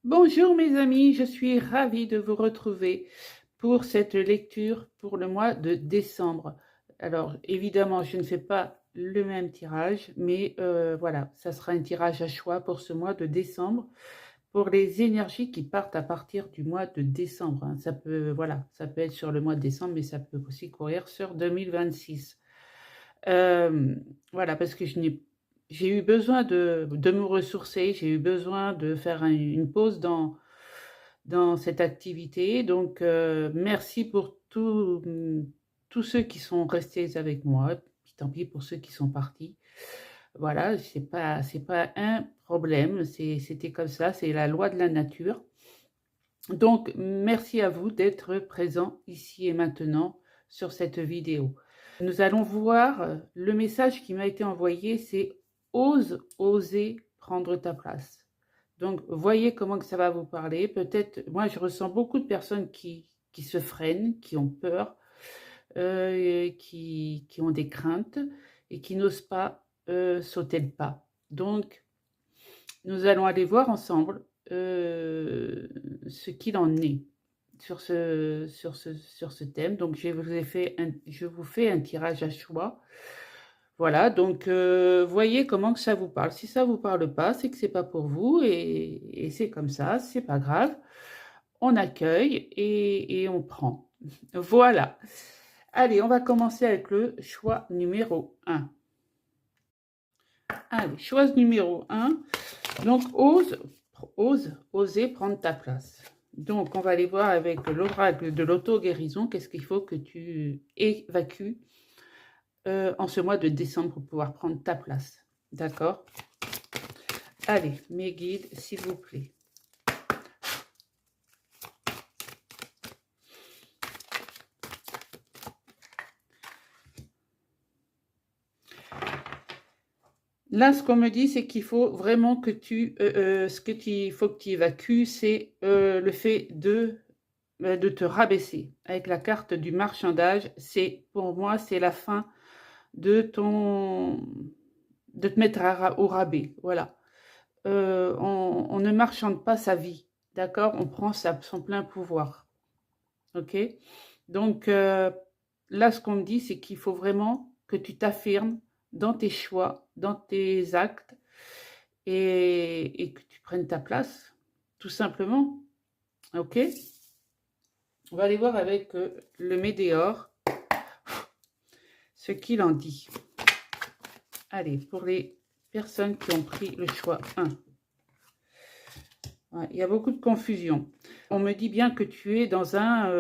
Bonjour mes amis, je suis ravie de vous retrouver pour cette lecture pour le mois de décembre. Alors évidemment, je ne fais pas le même tirage, mais voilà, ça sera un tirage à choix pour ce mois de décembre, pour les énergies qui partent à partir du mois de décembre, hein. Ça peut, voilà, ça peut être sur le mois de décembre, mais ça peut aussi courir sur 2026. Euh, voilà, parce que j'ai eu besoin de me ressourcer, j'ai eu besoin de faire une pause dans cette activité. Donc, merci pour tous ceux qui sont restés avec moi. Puis tant pis pour ceux qui sont partis. Voilà, c'est pas un problème. C'était comme ça, c'est la loi de la nature. Donc, merci à vous d'être présents ici et maintenant sur cette vidéo. Nous allons voir le message qui m'a été envoyé, c'est ose, oser prendre ta place. Donc, voyez comment que ça va vous parler. Peut-être, moi, je ressens beaucoup de personnes qui se freinent, qui ont peur, qui ont des craintes et qui n'osent pas sauter le pas. Donc, nous allons aller voir ensemble ce qu'il en est sur ce thème. Donc, je vous fais un tirage à choix. Voilà, donc voyez comment que ça vous parle. Si ça vous parle pas, c'est que c'est pas pour vous et c'est comme ça, c'est pas grave. On accueille et on prend. Voilà. Allez, on va commencer avec le choix numéro 1. Allez, choix numéro 1. Donc, oser prendre ta place. Donc, on va aller voir avec l'oracle de l'auto-guérison, qu'est-ce qu'il faut que tu évacues en ce mois de décembre pour pouvoir prendre ta place. D'accord? Allez, mes guides, s'il vous plaît. Là, ce qu'on me dit, c'est qu'il faut vraiment que il faut que tu évacues, c'est le fait de te rabaisser. Avec la carte du marchandage, pour moi, c'est la fin de te mettre au rabais. Voilà. On ne marchande pas sa vie, d'accord? On prend son plein pouvoir. Ok? Donc, là, ce qu'on me dit, c'est qu'il faut vraiment que tu t'affirmes dans tes choix, dans tes actes, et que tu prennes ta place, tout simplement. Ok? On va aller voir avec le Médéor ce qu'il en dit. Allez, pour les personnes qui ont pris le choix 1. Ouais, il y a beaucoup de confusion. On me dit bien que tu es dans un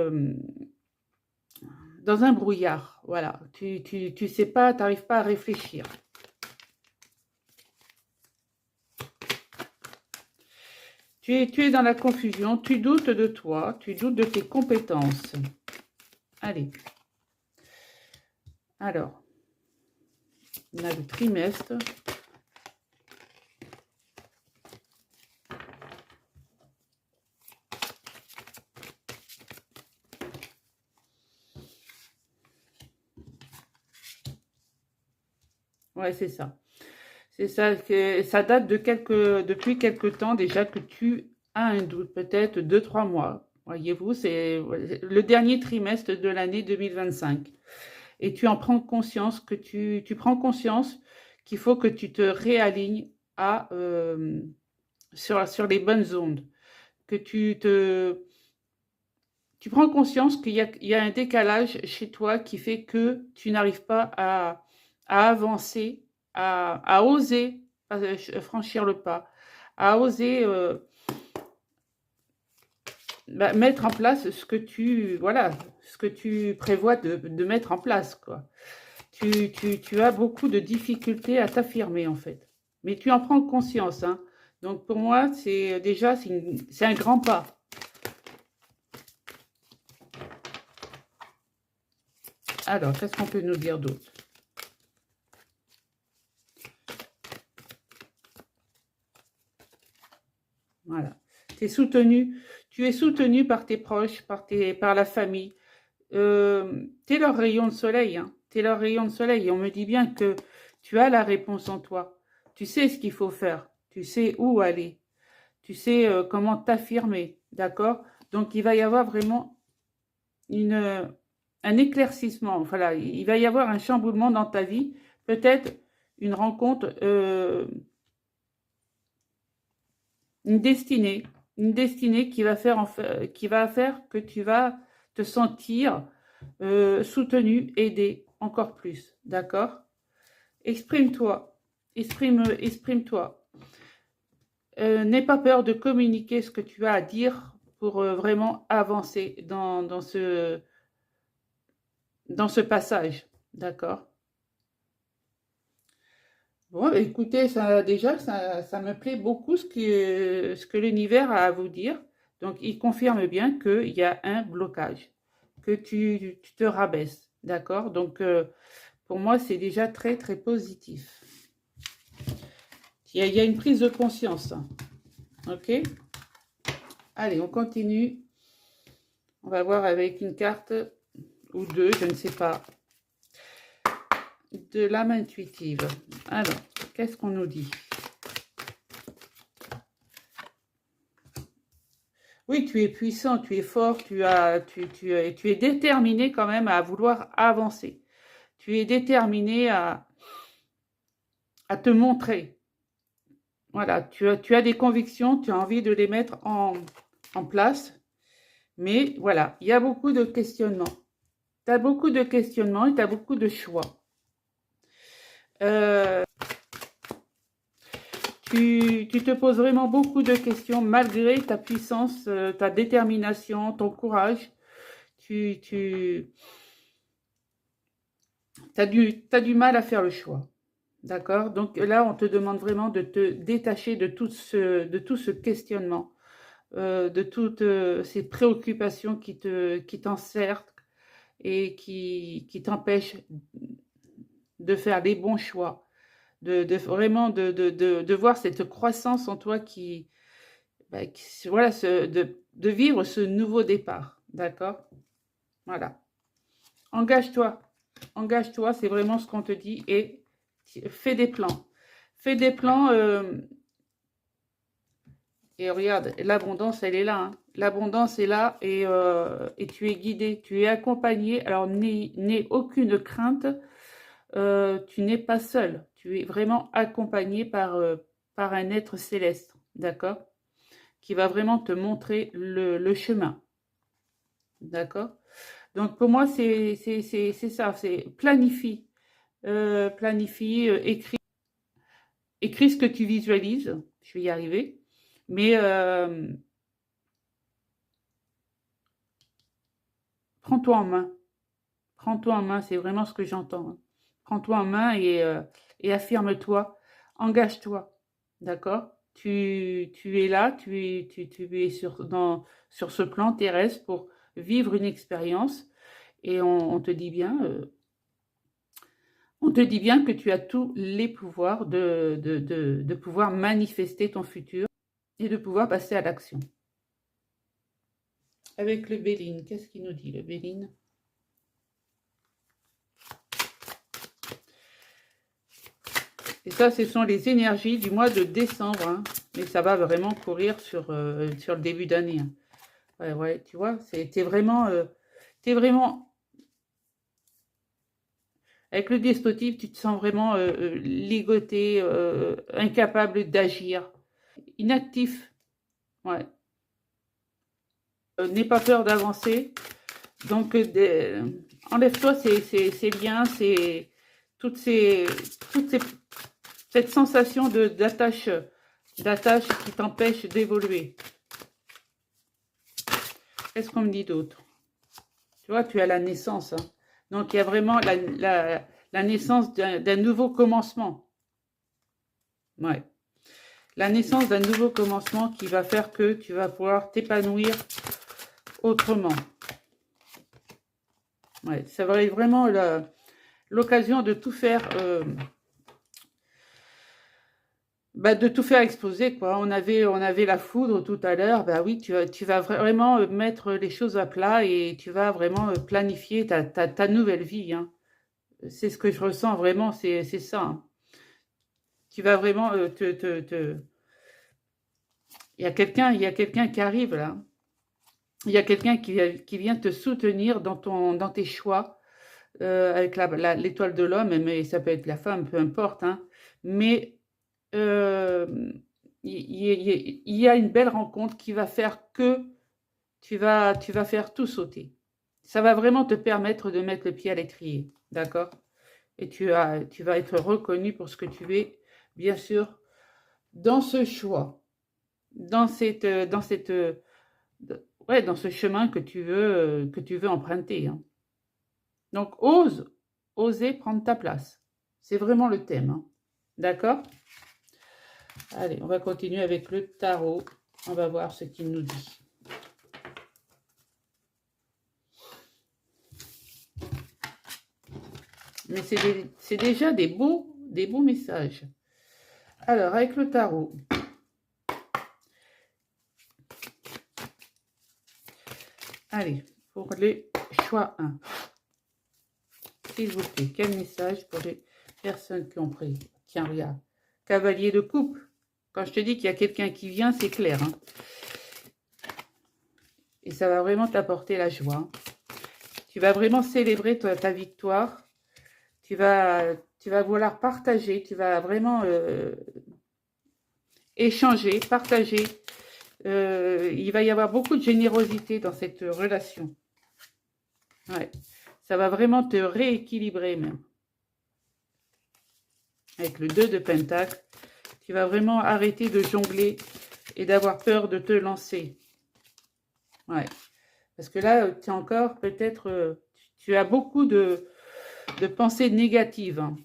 brouillard. Voilà, tu sais pas, tu n'arrives pas à réfléchir. Tu es dans la confusion, tu doutes de toi, tu doutes de tes compétences. Allez. Alors, on a le trimestre. Ouais, c'est ça. C'est ça, ça date depuis quelque temps déjà que tu as un doute, peut-être 2-3 mois. Voyez-vous, c'est le dernier trimestre de l'année 2025. Et tu en prends conscience, tu prends conscience qu'il faut que tu te réalignes sur les bonnes ondes. Que tu prends conscience qu'il y a un décalage chez toi qui fait que tu n'arrives pas à avancer, à oser franchir le pas, à oser mettre en place ce que tu prévois de mettre en place, quoi. Tu as beaucoup de difficultés à t'affirmer, en fait. Mais tu en prends conscience, hein. Donc, pour moi, c'est un grand pas. Alors, qu'est-ce qu'on peut nous dire d'autre? Voilà. Tu es soutenu par tes proches, par la famille. Tu es leur rayon de soleil, hein. Tu es leur rayon de soleil. Et on me dit bien que tu as la réponse en toi. Tu sais ce qu'il faut faire. Tu sais où aller. tu sais comment t'affirmer, d'accord? Donc, il va y avoir vraiment un éclaircissement. Voilà, il va y avoir un chamboulement dans ta vie. Peut-être une rencontre, une destinée. Une destinée qui va faire, qui va faire que tu vas te sentir soutenu, aidé encore plus. D'accord? Exprime-toi. Exprime-toi. N'aie pas peur de communiquer ce que tu as à dire pour vraiment avancer dans ce passage. D'accord? Bon, écoutez, ça, déjà, ça me plaît beaucoup ce que l'univers a à vous dire. Donc, il confirme bien qu'il y a un blocage, que tu te rabaisses. D'accord? Donc, pour moi, c'est déjà très, très positif. Il y a une prise de conscience. Ok? Allez, on continue. On va voir avec une carte ou deux, je ne sais pas. De l'âme intuitive. Alors, qu'est-ce qu'on nous dit? Oui, tu es puissant, tu es fort, tu es déterminé quand même à vouloir avancer. Tu es déterminé à te montrer. Voilà, tu as des convictions, tu as envie de les mettre en place. Mais voilà, il y a beaucoup de questionnements. Tu as beaucoup de questionnements et tu as beaucoup de choix. Tu te poses vraiment beaucoup de questions malgré ta puissance, ta détermination, ton courage. Tu as du mal à faire le choix. D'accord? Donc là, on te demande vraiment de te détacher de tout ce questionnement, de toutes ces préoccupations qui t'encerclent et qui t'empêchent de faire les bons choix, vraiment de voir cette croissance en toi voilà, de vivre ce nouveau départ. D'accord? Voilà. Engage-toi. Engage-toi, c'est vraiment ce qu'on te dit. Et fais des plans. Fais des plans. Et regarde, l'abondance, elle est là. Hein. L'abondance est là et tu es guidé, tu es accompagné. Alors, n'aie aucune crainte. Tu n'es pas seul. Tu es vraiment accompagné par un être céleste. D'accord? Qui va vraiment te montrer le chemin. D'accord? Donc, pour moi, c'est ça. C'est planifie. Planifie, écris ce que tu visualises. Je vais y arriver. Mais prends-toi en main. Prends-toi en main, c'est vraiment ce que j'entends. Hein. Prends-toi en main et affirme-toi. Engage-toi. D'accord? Tu es là, tu es sur ce plan terrestre pour vivre une expérience. Et on te dit bien, que tu as tous les pouvoirs de pouvoir manifester ton futur et de pouvoir passer à l'action. Avec le Béline, qu'est-ce qu'il nous dit, le Béline? Et ça, ce sont les énergies du mois de décembre. Hein. Mais ça va vraiment courir sur le début d'année. Hein. Ouais, tu vois, t'es vraiment... Avec le destructif, tu te sens vraiment ligoté, incapable d'agir, inactif. Ouais. N'aie pas peur d'avancer. Donc, enlève-toi ces liens, cette sensation d'attache qui t'empêche d'évoluer. Qu'est-ce qu'on me dit d'autre? Tu vois, tu as la naissance. Hein. Donc, il y a vraiment la naissance d'un nouveau commencement. Ouais. La naissance d'un nouveau commencement qui va faire que tu vas pouvoir t'épanouir autrement. Ouais, ça va être vraiment l'occasion de tout faire... de tout faire exploser, quoi. On avait la foudre tout à l'heure. Bah oui, tu vas vraiment mettre les choses à plat et tu vas vraiment planifier ta nouvelle vie. Hein. C'est ce que je ressens vraiment, c'est ça. Hein. Tu vas vraiment il y a quelqu'un qui arrive là. Il y a quelqu'un qui vient te soutenir dans tes choix avec l'étoile de l'homme, mais ça peut être la femme, peu importe. Hein. Mais il y a une belle rencontre qui va faire que tu vas faire tout sauter. Ça va vraiment te permettre de mettre le pied à l'étrier, d'accord? Et tu vas être reconnu pour ce que tu es, bien sûr, dans ce choix, ouais, dans ce chemin que tu veux emprunter. Hein. Donc, oser prendre ta place. C'est vraiment le thème. Hein. D'accord? Allez, on va continuer avec le tarot. On va voir ce qu'il nous dit. Mais c'est déjà des beaux messages. Alors, avec le tarot. Allez, pour les choix 1. S'il vous plaît, quel message pour les personnes qui ont pris? Tiens, regarde. Cavalier de coupe. Quand je te dis qu'il y a quelqu'un qui vient, c'est clair. Hein. Et ça va vraiment t'apporter la joie. Tu vas vraiment célébrer ta victoire. Tu vas vouloir partager. Tu vas vraiment échanger, partager. Il va y avoir beaucoup de générosité dans cette relation. Ouais. Ça va vraiment te rééquilibrer même. Avec le 2 de Pentacle, tu vas vraiment arrêter de jongler et d'avoir peur de te lancer. Ouais. Parce que là, tu as encore peut-être... tu as beaucoup de pensées négatives. Hein.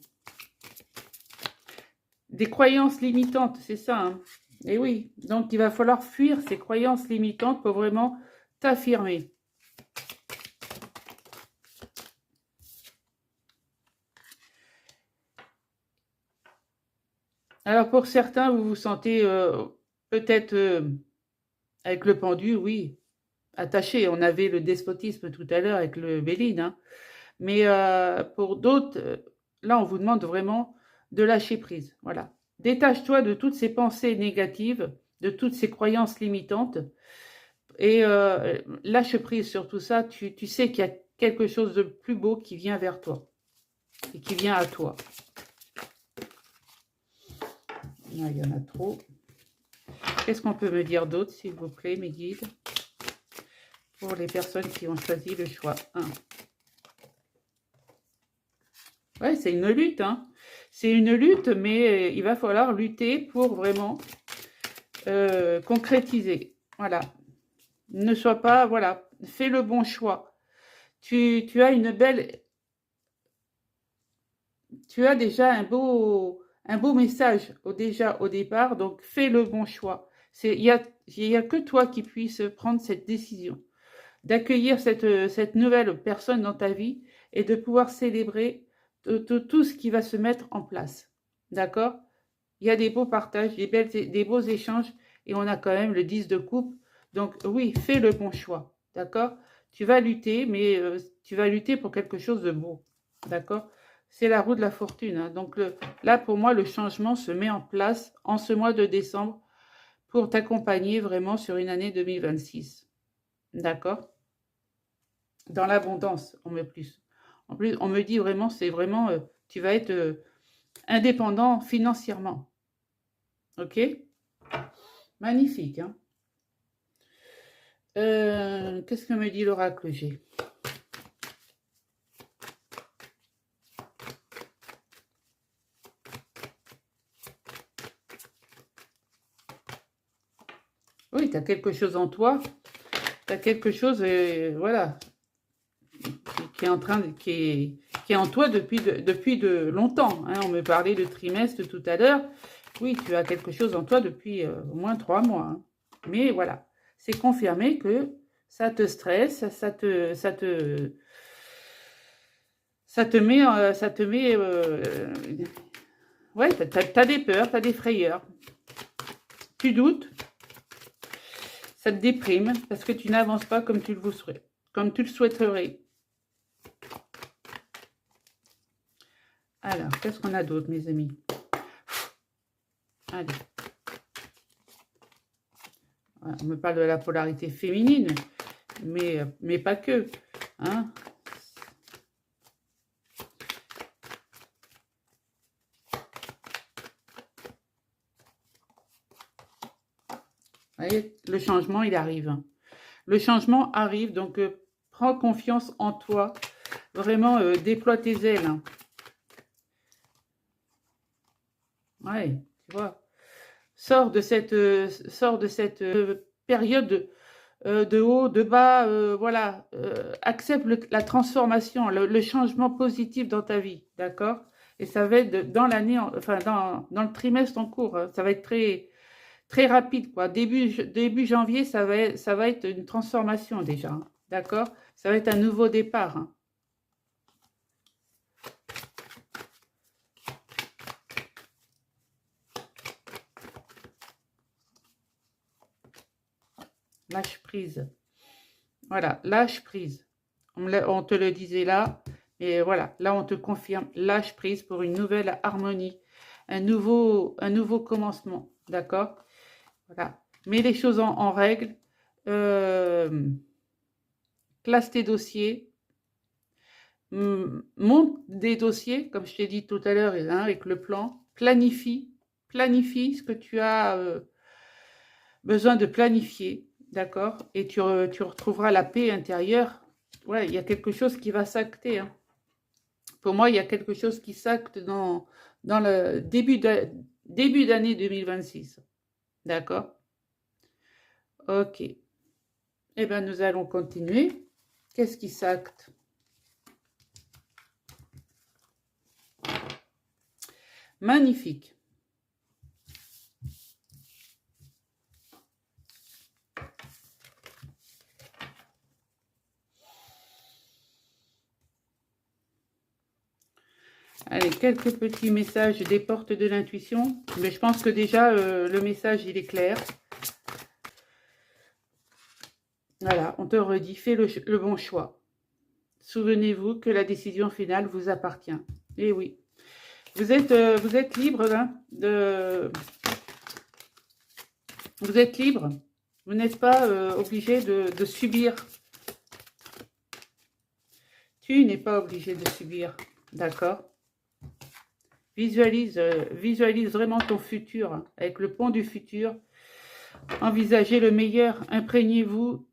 Des croyances limitantes, c'est ça. Hein. Et oui, donc il va falloir fuir ces croyances limitantes pour vraiment t'affirmer. Alors pour certains, vous vous sentez peut-être avec le pendu, oui, attaché. On avait le despotisme tout à l'heure avec le Béline. Hein. Mais pour d'autres, là, on vous demande vraiment de lâcher prise. Voilà. Détache-toi de toutes ces pensées négatives, de toutes ces croyances limitantes. Et lâche prise sur tout ça. Tu sais qu'il y a quelque chose de plus beau qui vient vers toi. Et qui vient à toi. Là, il y en a trop. Qu'est-ce qu'on peut me dire d'autre, s'il vous plaît, mes guides? Pour les personnes qui ont choisi le choix 1. Ouais, c'est une lutte, hein. C'est une lutte, mais il va falloir lutter pour vraiment concrétiser. Voilà. Ne sois pas, voilà, fais le bon choix. Tu as une belle... Tu as déjà un beau message déjà au départ, donc fais le bon choix. Il y a que toi qui puisses prendre cette décision, d'accueillir cette nouvelle personne dans ta vie et de pouvoir célébrer tout ce qui va se mettre en place. D'accord? Il y a des beaux partages, des beaux échanges et on a quand même le 10 de coupe. Donc oui, fais le bon choix. D'accord? Tu vas lutter, mais tu vas lutter pour quelque chose de beau. D'accord? C'est la roue de la fortune. Hein. Donc là, pour moi, le changement se met en place en ce mois de décembre pour t'accompagner vraiment sur une année 2026. D'accord? Dans l'abondance, en plus. En plus, on me dit vraiment, c'est vraiment, tu vas être indépendant financièrement. Ok? Magnifique. Hein? Qu'est-ce que me dit l'oracle G? Oui, tu as quelque chose en toi. Tu as quelque chose, voilà, qui est en train de, qui est en toi depuis de longtemps. Hein. On me parlait de trimestre tout à l'heure. Oui, tu as quelque chose en toi depuis au moins 3 mois. Hein. Mais voilà, c'est confirmé que ça te stresse, ça te met, ouais, t'as des peurs, t'as des frayeurs. Tu doutes, ça te déprime parce que tu n'avances pas comme tu le souhaiterais. Alors, qu'est-ce qu'on a d'autre, mes amis? Allez. On me parle de la polarité féminine, mais pas que. Hein. Vous voyez, le changement, il arrive. Le changement arrive, donc prends confiance en toi. Vraiment, déploie tes ailes. Ouais, tu vois. Sors de cette période de haut, de bas, voilà. Accepte la transformation, le changement positif dans ta vie, d'accord? Et ça va être dans l'année, enfin dans le trimestre en cours, hein. Ça va être très, très rapide, quoi. Début janvier, ça va être une transformation déjà, hein. D'accord? Ça va être un nouveau départ, hein. Lâche prise. Voilà, lâche prise. On te le disait là, et voilà, là on te confirme, lâche prise pour une nouvelle harmonie, un nouveau commencement, d'accord? Voilà, mets les choses en règle, classe tes dossiers, monte des dossiers, comme je t'ai dit tout à l'heure, hein, avec le plan, planifie ce que tu as besoin de planifier, d'accord? Et tu retrouveras la paix intérieure. Ouais, il y a quelque chose qui va s'acter, hein. Pour moi, il y a quelque chose qui s'acte dans le début d'année 2026. D'accord? Ok. Eh bien, nous allons continuer. Qu'est-ce qui s'acte? Magnifique. Allez, quelques petits messages des portes de l'intuition. Mais je pense que déjà, le message, il est clair. Voilà, on te redit, fais le bon choix. Souvenez-vous que la décision finale vous appartient. Et oui, vous êtes libre, hein, vous êtes libre. Vous n'êtes pas obligé de subir. Tu n'es pas obligé de subir, d'accord? Visualise vraiment ton futur, hein, avec le pont du futur. Envisagez le meilleur, imprégnez-vous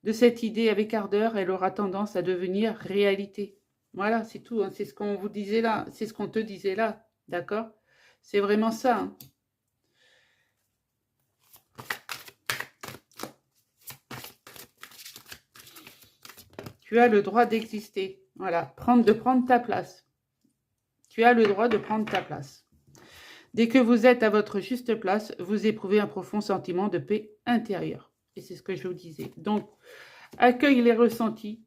de cette idée avec ardeur, elle aura tendance à devenir réalité. Voilà, c'est tout, hein. C'est ce qu'on vous disait là, c'est ce qu'on te disait là, d'accord? C'est vraiment ça, hein. Tu as le droit d'exister, voilà, de prendre ta place. Tu as le droit de prendre ta place. Dès que vous êtes à votre juste place, vous éprouvez un profond sentiment de paix intérieure. Et c'est ce que je vous disais. Donc, accueille les ressentis,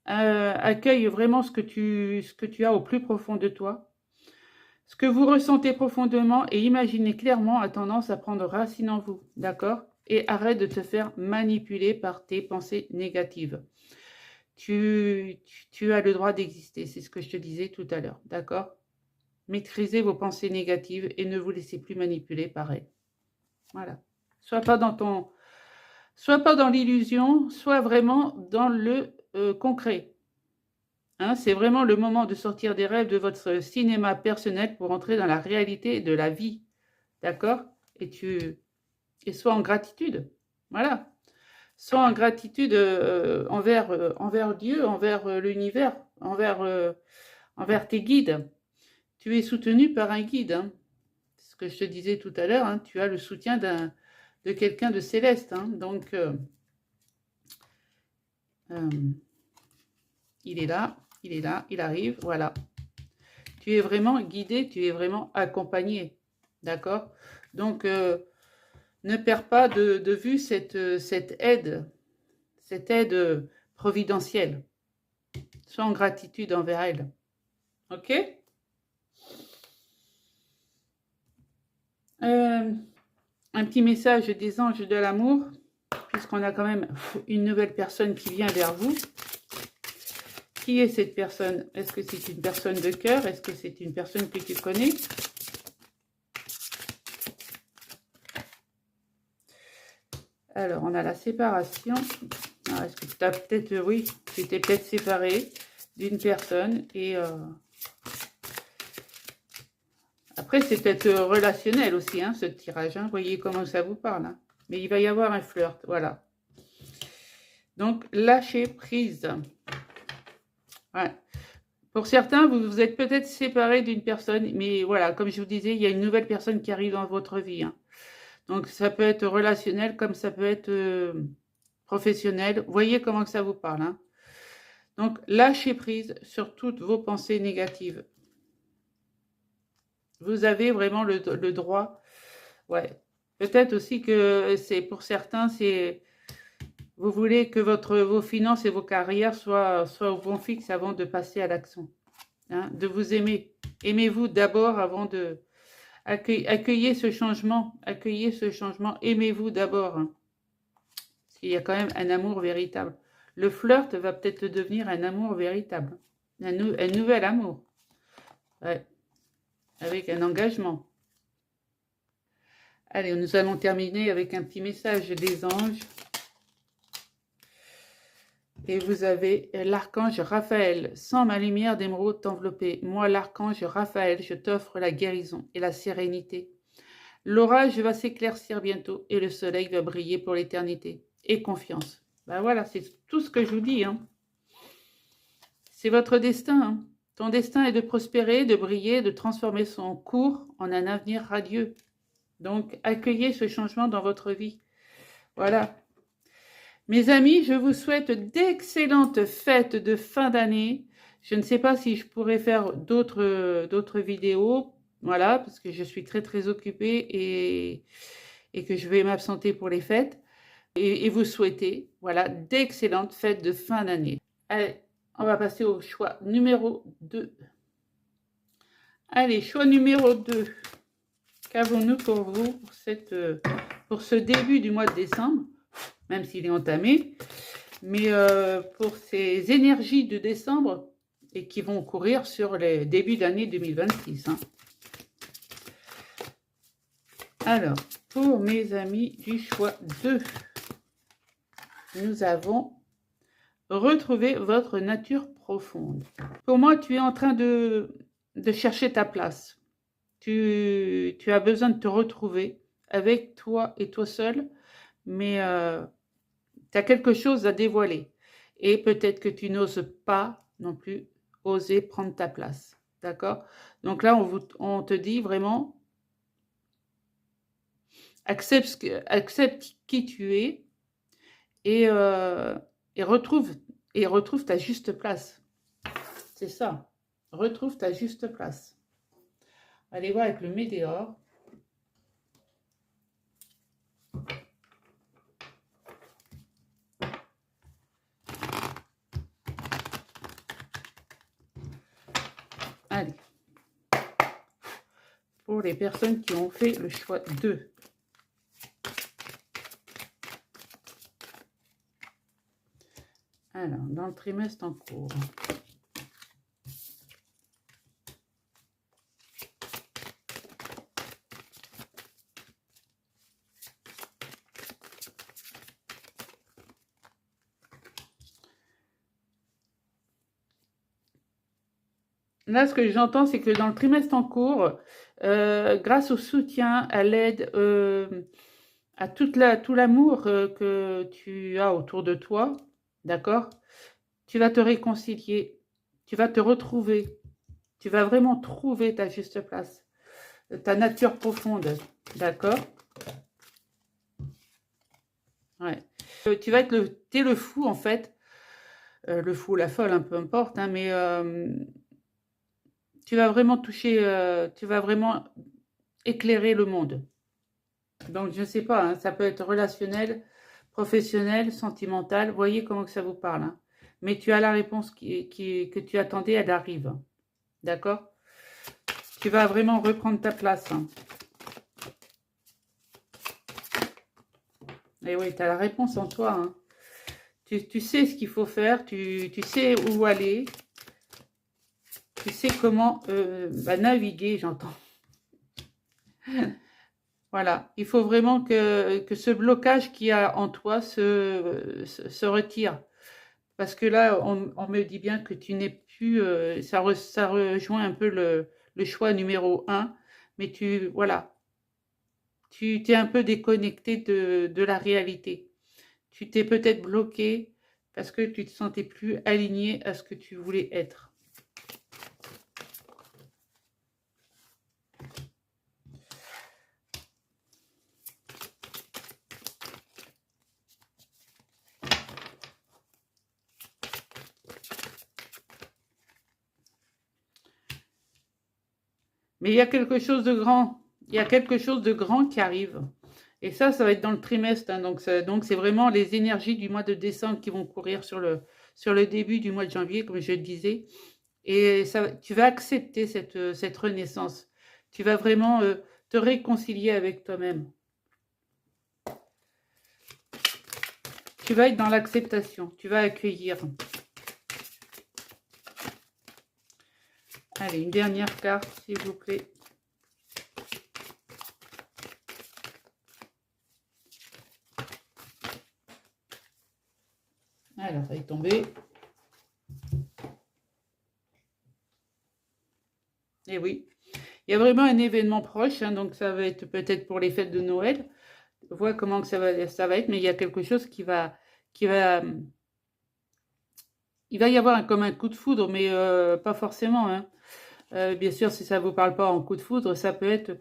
accueille vraiment ce que tu as au plus profond de toi. Ce que vous ressentez profondément et imaginez clairement a tendance à prendre racine en vous, d'accord? Et arrête de te faire manipuler par tes pensées négatives. Tu as le droit d'exister, c'est ce que je te disais tout à l'heure, d'accord? Maîtrisez vos pensées négatives et ne vous laissez plus manipuler par elles. Voilà. Sois pas dans l'illusion, sois vraiment dans le concret. Hein, c'est vraiment le moment de sortir des rêves de votre cinéma personnel pour entrer dans la réalité de la vie. D'accord? Et sois en gratitude. Voilà. Sois en gratitude envers Dieu, envers l'univers, envers tes guides. Tu es soutenu par un guide, hein. C'est ce que je te disais tout à l'heure, hein. Tu as le soutien de quelqu'un de céleste, hein. Donc, il est là, il arrive, voilà. Tu es vraiment guidé, tu es vraiment accompagné, d'accord? Donc, ne perds pas de vue cette aide providentielle. Sois en gratitude envers elle, ok? Un petit message des anges de l'amour, puisqu'on a quand même une nouvelle personne qui vient vers vous. Qui est cette personne? Est-ce que c'est une personne de cœur? Est-ce que c'est une personne que tu connais? Alors, on a la séparation. Est-ce que tu as peut-être, oui, tu t'es peut-être séparé d'une personne et après, c'est peut-être relationnel aussi, hein, ce tirage. Hein. Voyez comment ça vous parle. Hein. Mais il va y avoir un flirt, voilà. Donc, lâcher prise. Ouais. Pour certains, vous vous êtes peut-être séparé d'une personne, mais voilà, comme je vous disais, il y a une nouvelle personne qui arrive dans votre vie. Hein. Donc, ça peut être relationnel comme ça peut être professionnel. Voyez comment que ça vous parle. Hein. Donc, lâchez prise sur toutes vos pensées négatives. Vous avez vraiment le droit. Ouais. Peut-être aussi que c'est pour certains, c'est vous voulez que vos finances et vos carrières soient au bon fixe avant de passer à l'action. Hein, de vous aimer. Aimez-vous d'abord avant de... Accueillez ce changement. Accueillez ce changement. Aimez-vous d'abord. Hein, parce qu'il y a quand même un amour véritable. Le flirt va peut-être devenir un amour véritable. Un nouvel amour. Ouais. Avec un engagement. Allez, nous allons terminer avec un petit message des anges. Et vous avez l'archange Raphaël. Sans ma lumière d'émeraude t'envelopper. Moi, l'archange Raphaël, je t'offre la guérison et la sérénité. L'orage va s'éclaircir bientôt et le soleil va briller pour l'éternité. Et confiance. Ben voilà, c'est tout ce que je vous dis. Hein. C'est votre destin. Hein. Ton destin est de prospérer, de briller, de transformer son cours en un avenir radieux. Donc, accueillez ce changement dans votre vie. Voilà. Mes amis, je vous souhaite d'excellentes fêtes de fin d'année. Je ne sais pas si je pourrais faire d'autres vidéos, voilà, parce que je suis très occupée et que je vais m'absenter pour les fêtes. Et vous souhaitez, voilà, d'excellentes fêtes de fin d'année. Allez, on va passer au choix numéro 2. Allez, choix numéro 2. Qu'avons-nous pour vous pour ce début du mois de décembre, même s'il est entamé, mais pour ces énergies de décembre et qui vont courir sur les débuts d'année 2026. Hein. Alors, pour mes amis du choix 2, nous avons retrouvé votre nature profonde. Pour moi, tu es en train de chercher ta place. Tu as besoin de te retrouver avec toi et toi seul, mais tu as quelque chose à dévoiler. Et peut-être que tu n'oses pas non plus oser prendre ta place. D'accord? Donc là, on te dit vraiment, accepte qui tu es et retrouve ta juste place. C'est ça. Retrouve ta juste place. Allez voir avec le météore. Allez. Pour les personnes qui ont fait le choix 2. Alors, dans le trimestre en cours. Là, ce que j'entends, c'est que dans le trimestre en cours, grâce au soutien, à l'aide, à tout l'amour que tu as autour de toi, d'accord? Tu vas te réconcilier, tu vas te retrouver, tu vas vraiment trouver ta juste place, ta nature profonde, d'accord? Ouais. Tu vas être t'es le fou en fait, le fou, la folle, hein, peu importe, hein, mais tu vas vraiment toucher, tu vas vraiment éclairer le monde. Donc, je ne sais pas, hein, ça peut être relationnel, professionnel, sentimental. Voyez comment que ça vous parle. Hein. Mais tu as la réponse que tu attendais, elle arrive. D'accord? Tu vas vraiment reprendre ta place. Hein. Et oui, tu as la réponse en toi. Hein. Tu sais ce qu'il faut faire, tu sais où aller. Tu sais comment naviguer, j'entends. Voilà, il faut vraiment que ce blocage qu'il y a en toi se retire. Parce que là, on me dit bien que tu n'es plus, ça rejoint un peu le choix numéro un, mais voilà, tu t'es un peu déconnecté de la réalité. Tu t'es peut-être bloqué parce que tu te sentais plus aligné à ce que tu voulais être. Mais il y a quelque chose de grand. Il y a quelque chose de grand qui arrive. Et ça va être dans le trimestre. Hein, donc c'est vraiment les énergies du mois de décembre qui vont courir sur le début du mois de janvier, comme je le disais. Et ça, tu vas accepter cette renaissance. Tu vas vraiment te réconcilier avec toi-même. Tu vas être dans l'acceptation. Tu vas accueillir. Allez, une dernière carte, s'il vous plaît. Alors, elle est tombée. Et oui, il y a vraiment un événement proche, hein, donc ça va être peut-être pour les fêtes de Noël. Vois comment que ça va être, mais il y a quelque chose il va y avoir comme un coup de foudre, mais pas forcément. Hein. Bien sûr, si ça ne vous parle pas en coup de foudre, ça peut être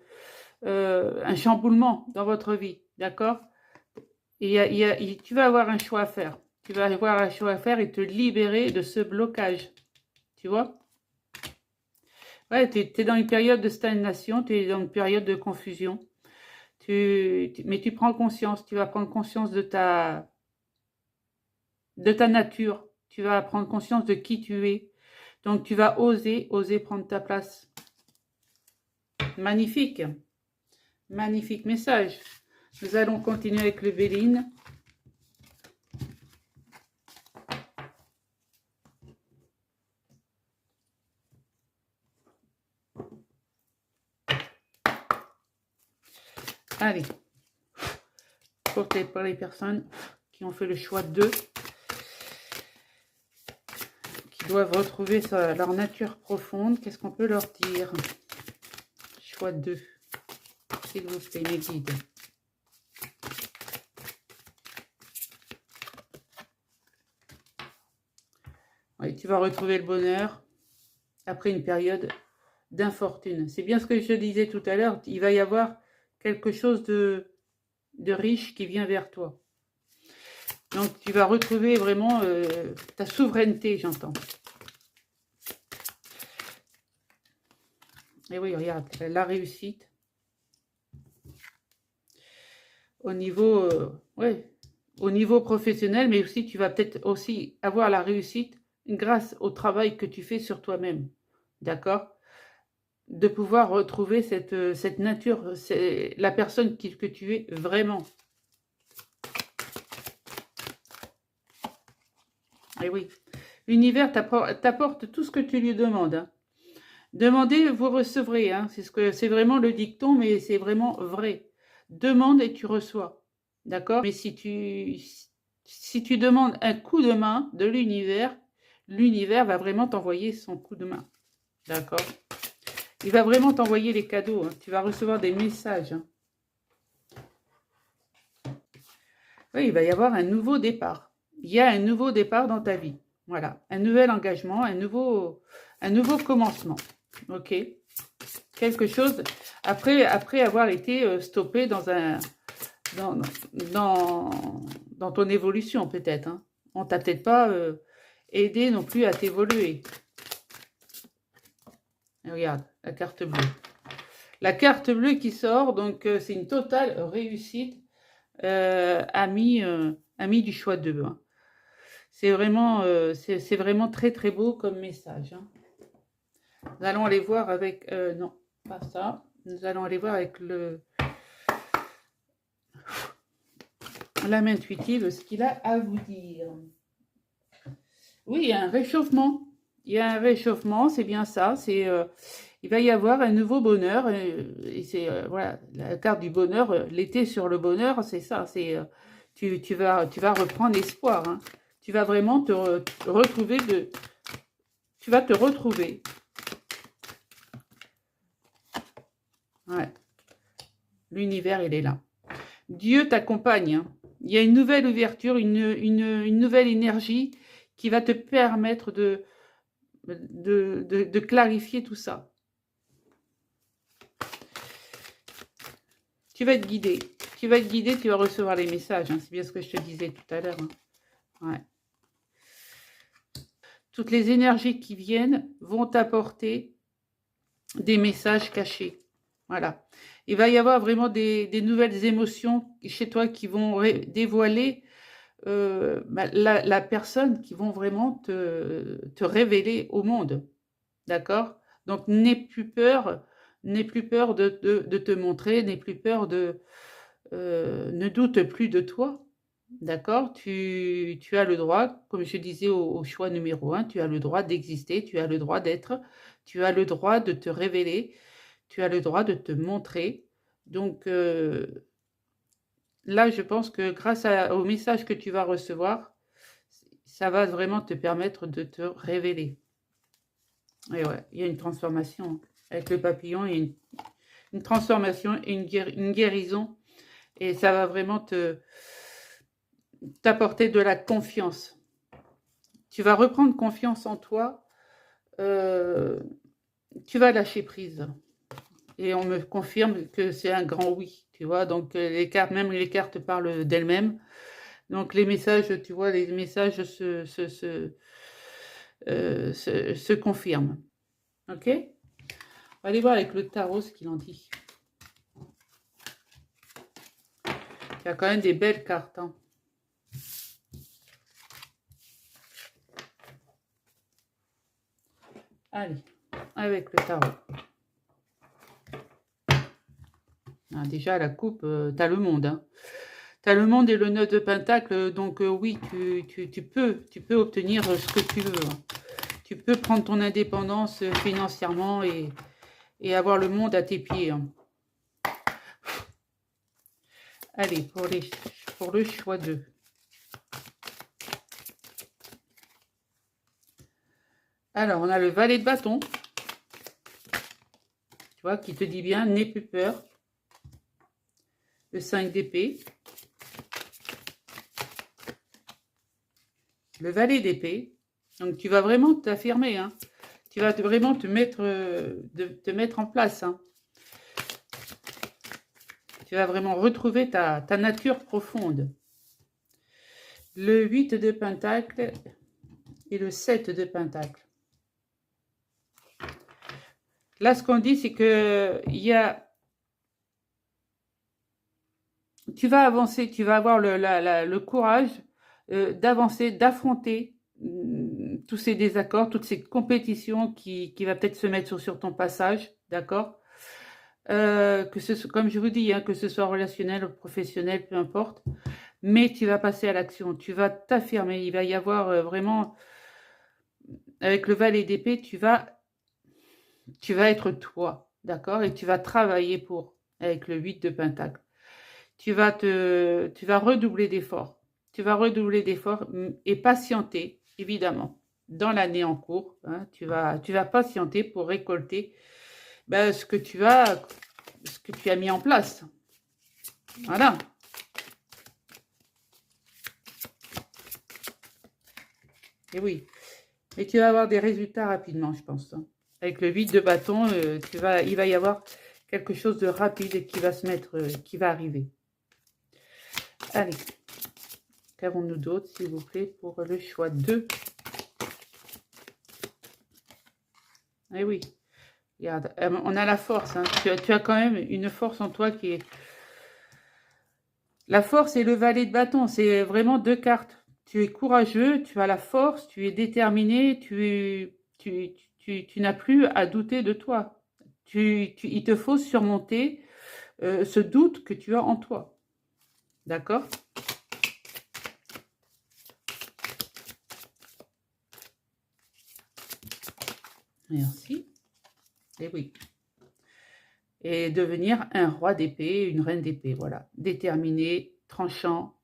un chamboulement dans votre vie, d'accord? Et tu vas avoir un choix à faire. Tu vas avoir un choix à faire et te libérer de ce blocage, tu vois? Ouais, tu es dans une période de stagnation, tu es dans une période de confusion. Mais tu prends conscience, tu vas prendre conscience de ta nature. Tu vas prendre conscience de qui tu es. Donc, tu vas oser prendre ta place. Magnifique. Magnifique message. Nous allons continuer avec le Béline. Allez. Pour les personnes qui ont fait le choix d'eux, qui doivent retrouver leur nature profonde, qu'est-ce qu'on peut leur dire? Choix d'eux. S'il vous plaît, mes guides. Oui, tu vas retrouver le bonheur après une période d'infortune. C'est bien ce que je disais tout à l'heure. Il va y avoir quelque chose de riche qui vient vers toi. Donc, tu vas retrouver vraiment ta souveraineté, j'entends. Et oui, regarde, la réussite. Au niveau, au niveau professionnel, mais aussi tu vas peut-être aussi avoir la réussite grâce au travail que tu fais sur toi-même. D'accord? De pouvoir retrouver cette nature, c'est la personne que tu es vraiment. Et oui, l'univers t'apporte tout ce que tu lui demandes. Hein. Demandez, vous recevrez. Hein. C'est vraiment le dicton, mais c'est vraiment vrai. Demande et tu reçois. D'accord? Mais si tu demandes un coup de main de l'univers, l'univers va vraiment t'envoyer son coup de main. D'accord? Il va vraiment t'envoyer les cadeaux. Hein. Tu vas recevoir des messages. Hein. Oui, il va y avoir un nouveau départ. Il y a un nouveau départ dans ta vie. Voilà. Un nouvel engagement, un nouveau commencement. OK? Quelque chose, après avoir été stoppé dans ton évolution, peut-être. Hein. On t'a peut-être pas aidé non plus à t'évoluer. Regarde, la carte bleue. La carte bleue qui sort, donc c'est une totale réussite, ami du choix 2. Hein. C'est vraiment très très beau comme message. Hein. Nous allons aller voir avec... non, pas ça. Nous allons aller voir avec l'âme intuitive ce qu'il a à vous dire. Oui, il y a un réchauffement. Il y a un réchauffement, c'est bien ça. il va y avoir un nouveau bonheur. Et c'est voilà, la carte du bonheur, l'été sur le bonheur, c'est ça. C'est tu vas reprendre espoir. Hein. Tu vas vraiment retrouver tu vas te retrouver. Ouais. L'univers, il est là. Dieu t'accompagne. Hein. Il y a une nouvelle ouverture, une nouvelle énergie qui va te permettre de clarifier tout ça. Tu vas être guidé. Tu vas être guidé, tu vas recevoir les messages. Hein. C'est bien ce que je te disais tout à l'heure. Hein. Ouais. Toutes les énergies qui viennent vont t'apporter des messages cachés. Voilà. Il va y avoir vraiment des nouvelles émotions chez toi qui vont dévoiler la personne, qui vont vraiment te révéler au monde. D'accord? Donc, n'aie plus peur de te montrer, n'aie plus peur ne doute plus de toi. D'accord? Tu as le droit, comme je disais au choix numéro 1, tu as le droit d'exister, tu as le droit d'être, tu as le droit de te révéler, tu as le droit de te montrer. Donc, là, je pense que grâce au message que tu vas recevoir, ça va vraiment te permettre de te révéler. Et ouais, il y a une transformation. Avec le papillon, il y a une transformation et une guérison. Et ça va vraiment t'apporter de la confiance. Tu vas reprendre confiance en toi. Tu vas lâcher prise. Et on me confirme que c'est un grand oui. Tu vois, donc même les cartes parlent d'elles-mêmes. Donc les messages, tu vois, les messages se confirment. Ok? On va aller voir avec le tarot ce qu'il en dit. Il y a quand même des belles cartes. Hein. Allez, avec le tarot. Ah, déjà, la coupe, tu as le monde. Hein. Tu as le monde et le 9 de pentacle. Donc oui, tu peux obtenir ce que tu veux. Hein. Tu peux prendre ton indépendance financièrement et avoir le monde à tes pieds. Hein. Allez, pour le choix 2. Alors, on a le valet de bâton. Tu vois, qui te dit bien, n'aie plus peur. Le 5 d'épée. Le valet d'épée. Donc, tu vas vraiment t'affirmer. Hein. Tu vas vraiment te mettre en place. Hein. Tu vas vraiment retrouver ta nature profonde. Le 8 de pentacle et le 7 de pentacle. Là, ce qu'on dit, c'est que tu vas avancer, tu vas avoir le courage d'avancer, d'affronter tous ces désaccords, toutes ces compétitions qui va peut-être se mettre sur ton passage, d'accord? Comme je vous dis, hein, que ce soit relationnel ou professionnel, peu importe, mais tu vas passer à l'action, tu vas t'affirmer, il va y avoir vraiment, avec le valet d'épée, tu vas être toi, d'accord? Et tu vas travailler avec le 8 de pentacle. Tu vas redoubler d'efforts. Tu vas redoubler d'efforts et patienter, évidemment, dans l'année en cours. Hein, tu vas patienter pour récolter ce que tu as mis en place. Voilà. Et oui. Et tu vas avoir des résultats rapidement, je pense. Hein. Avec le 8 de bâton, il va y avoir quelque chose de rapide qui va qui va arriver. Allez. Qu'avons-nous d'autre, s'il vous plaît, pour le choix 2? Eh oui. Regarde, on a la force. Hein. Tu as quand même une force en toi qui est... La force et le valet de bâton, c'est vraiment 2 cartes. Tu es courageux, tu as la force, tu es déterminé, tu n'as plus à douter de toi. Il te faut surmonter ce doute que tu as en toi. D'accord? Merci. Et oui. Et devenir un roi d'épée, une reine d'épée, voilà. Déterminé, tranchant.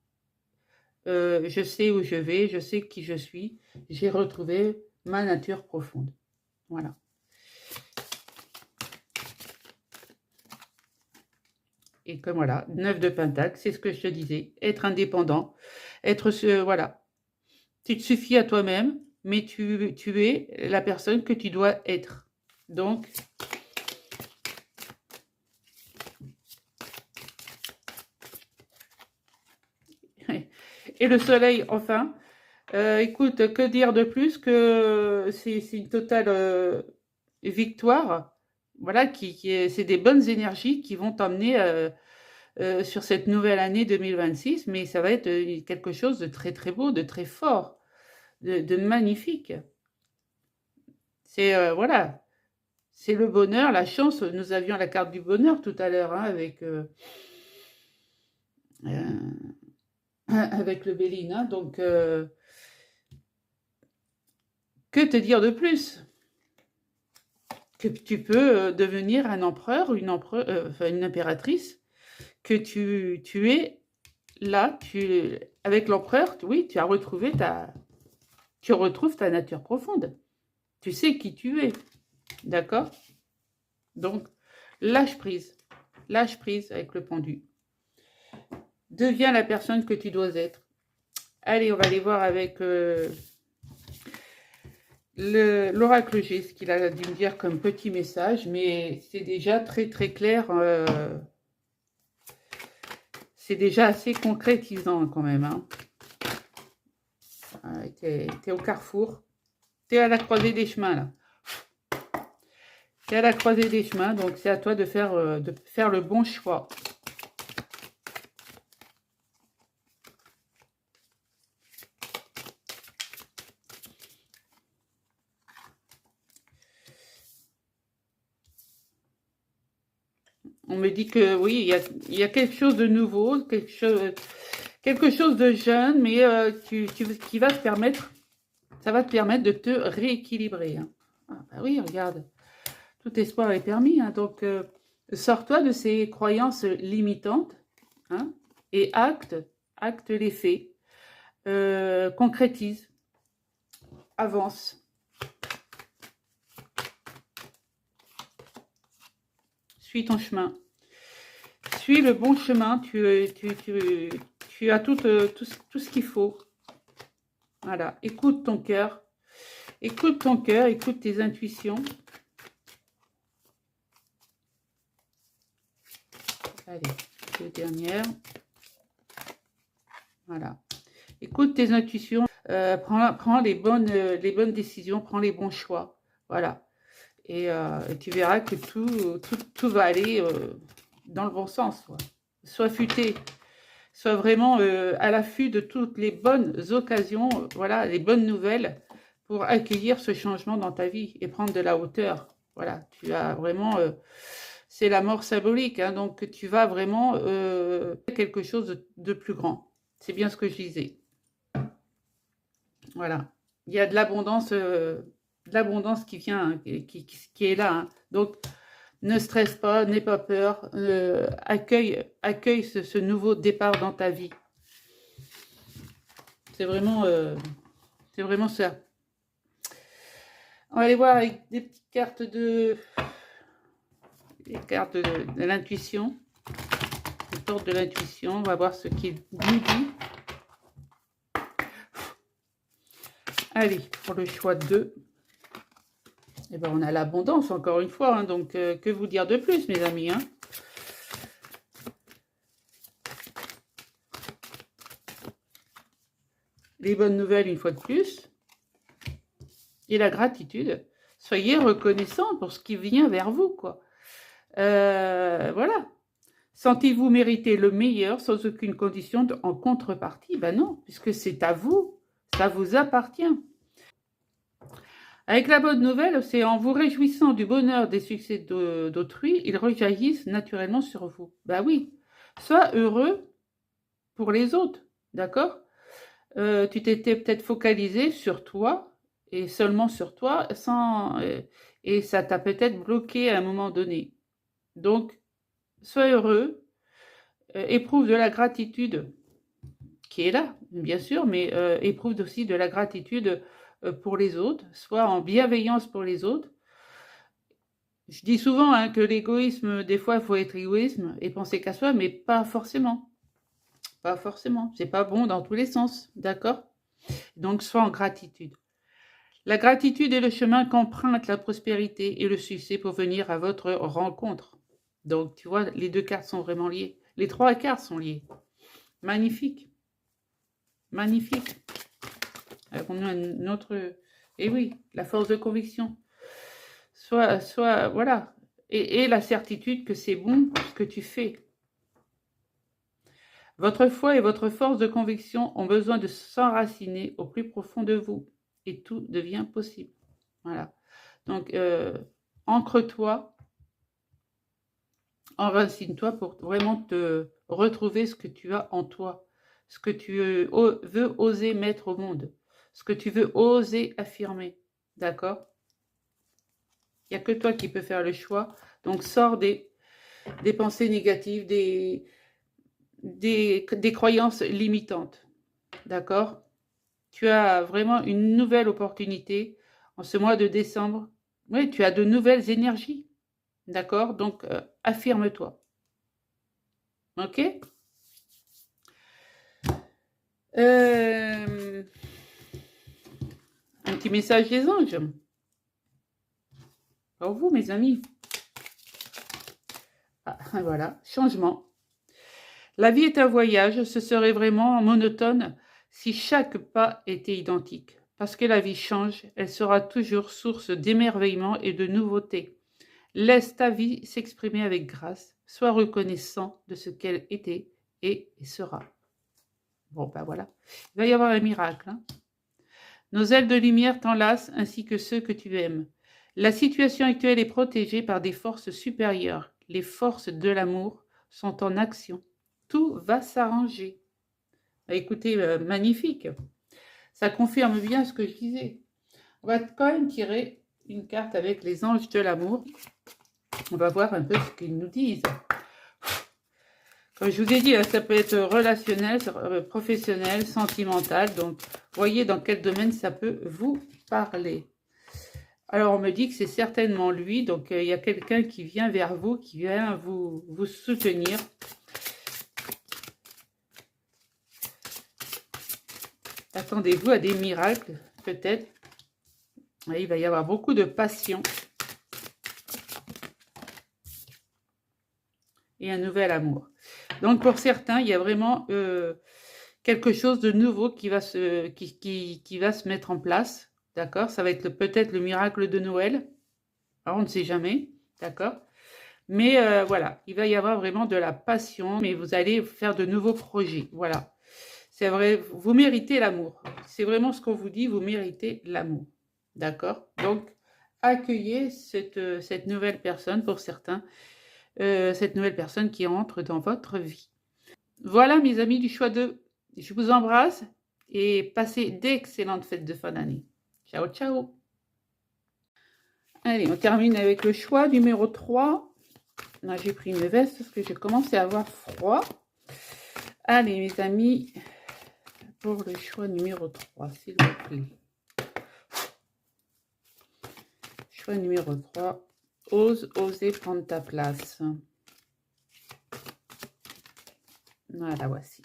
Je sais où je vais, je sais qui je suis. J'ai retrouvé ma nature profonde. Voilà. Et comme voilà, 9 de Pentacle, c'est ce que je te disais. Être indépendant, être voilà. Tu te suffis à toi-même, mais tu es la personne que tu dois être. Donc, et le soleil, enfin. Écoute, que dire de plus que c'est une totale victoire. Voilà, c'est des bonnes énergies qui vont t'emmener sur cette nouvelle année 2026, mais ça va être quelque chose de très très beau, de très fort, de magnifique. C'est voilà, c'est le bonheur, la chance. Nous avions la carte du bonheur tout à l'heure hein, avec le Béline. Hein, donc, que te dire de plus? Que tu peux devenir un empereur, enfin une impératrice, que tu es là, avec l'empereur, oui, tu retrouves ta nature profonde. Tu sais qui tu es, d'accord? Donc, lâche prise avec le pendu. Deviens la personne que tu dois être. Allez, on va aller voir avec l'oracle G, ce qu'il a dû me dire comme petit message, mais c'est déjà très très clair. C'est déjà assez concrétisant quand même. Hein. T'es au carrefour. T'es à la croisée des chemins là. T'es à la croisée des chemins, donc c'est à toi de faire le bon choix. On me dit que oui, il y a quelque chose de nouveau, quelque chose de jeune, mais qui va te permettre, ça va te permettre de te rééquilibrer. Hein. Ah, bah oui, regarde, tout espoir est permis. Hein, donc, sors-toi de ces croyances limitantes hein, et acte les faits, concrétise, avance. Suis ton chemin. Suis le bon chemin. Tu as tout ce qu'il faut. Voilà. Écoute ton cœur. Écoute ton cœur. Écoute tes intuitions. Allez, deux dernières. Voilà. Écoute tes intuitions. Prends les bonnes décisions. Prends les bons choix. Voilà. Et tu verras que tout va aller dans le bon sens. Sois futé. Sois vraiment à l'affût de toutes les bonnes occasions, voilà, les bonnes nouvelles pour accueillir ce changement dans ta vie et prendre de la hauteur. Voilà, tu as vraiment, c'est la mort symbolique, hein, donc tu vas vraiment quelque chose de plus grand. C'est bien ce que je disais. Voilà, il y a de l'abondance qui vient, hein, qui est là. Hein. Donc, ne stresse pas, n'aie pas peur, accueille ce nouveau départ dans ta vie. C'est vraiment ça. On va aller voir avec des petites cartes de l'intuition. Les portes de l'intuition. On va voir ce qu'il nous dit. Allez, pour le choix 2. Eh ben, on a l'abondance, encore une fois. Hein, donc, que vous dire de plus, mes amis hein. Les bonnes nouvelles, une fois de plus. Et la gratitude. Soyez reconnaissants pour ce qui vient vers vous, quoi. Voilà. Sentez-vous mériter le meilleur sans aucune condition en contrepartie? Ben non, puisque c'est à vous. Ça vous appartient. Avec la bonne nouvelle, c'est en vous réjouissant du bonheur des succès d'autrui, ils rejaillissent naturellement sur vous. Ben oui. Sois heureux pour les autres. D'accord? Tu t'étais peut-être focalisé sur toi et seulement sur toi, et ça t'a peut-être bloqué à un moment donné. Donc, sois heureux, éprouve de la gratitude qui est là, bien sûr, mais éprouve aussi de la gratitude pour les autres, sois en bienveillance pour les autres. Je dis souvent hein, que l'égoïsme, des fois, il faut être égoïsme et penser qu'à soi, mais pas forcément. Pas forcément. C'est pas bon dans tous les sens, d'accord? Donc, sois en gratitude. La gratitude est le chemin qu'emprunte la prospérité et le succès pour venir à votre rencontre. Donc, tu vois, les deux cartes sont vraiment liées. Les trois cartes sont liées. Magnifique. Magnifique. On a une autre... Et oui, la force de conviction. Voilà. Et la certitude que c'est bon ce que tu fais. Votre foi et votre force de conviction ont besoin de s'enraciner au plus profond de vous. Et tout devient possible. Voilà. Donc, ancre-toi, enracine-toi pour vraiment te retrouver ce que tu as en toi. Ce que tu veux oser mettre au monde. Ce que tu veux oser affirmer. D'accord? Il n'y a que toi qui peux faire le choix. Donc, sors des pensées négatives, des croyances limitantes. D'accord? Tu as vraiment une nouvelle opportunité en ce mois de décembre. Oui, tu as de nouvelles énergies. D'accord? Donc, affirme-toi. Ok? Un petit message des anges. Pour vous, mes amis. Ah, voilà, changement. La vie est un voyage, ce serait vraiment monotone si chaque pas était identique. Parce que la vie change, elle sera toujours source d'émerveillement et de nouveautés. Laisse ta vie s'exprimer avec grâce, sois reconnaissant de ce qu'elle était et sera. Bon, ben voilà, il va y avoir un miracle. Hein. Nos ailes de lumière t'enlacent ainsi que ceux que tu aimes. La situation actuelle est protégée par des forces supérieures. Les forces de l'amour sont en action. Tout va s'arranger. Écoutez, magnifique. Ça confirme bien ce que je disais. On va quand même tirer une carte avec les anges de l'amour. On va voir un peu ce qu'ils nous disent. Comme je vous ai dit, ça peut être relationnel, professionnel, sentimental. Donc, voyez dans quel domaine ça peut vous parler. Alors, on me dit que c'est certainement lui. Donc, il y a quelqu'un qui vient vers vous, qui vient vous soutenir. Attendez-vous à des miracles, peut-être. Il va y avoir beaucoup de passion. Et un nouvel amour. Donc, pour certains, il y a vraiment quelque chose de nouveau qui va se mettre en place. D'accord? Ça va être peut-être le miracle de Noël. Alors, on ne sait jamais. D'accord? Mais voilà, il va y avoir vraiment de la passion, mais vous allez faire de nouveaux projets. Voilà. C'est vrai, vous méritez l'amour. C'est vraiment ce qu'on vous dit, vous méritez l'amour. D'accord? Donc, accueillez cette nouvelle personne pour certains. Cette nouvelle personne qui entre dans votre vie. Voilà mes amis du choix 2. Je vous embrasse et passez d'excellentes fêtes de fin d'année. Ciao, ciao. Allez, on termine avec le choix numéro 3. Là, j'ai pris une veste parce que j'ai commencé à avoir froid. Allez, mes amis, pour le choix numéro 3, s'il vous plaît. Choix numéro 3. Oser prendre ta place. Voilà, voici.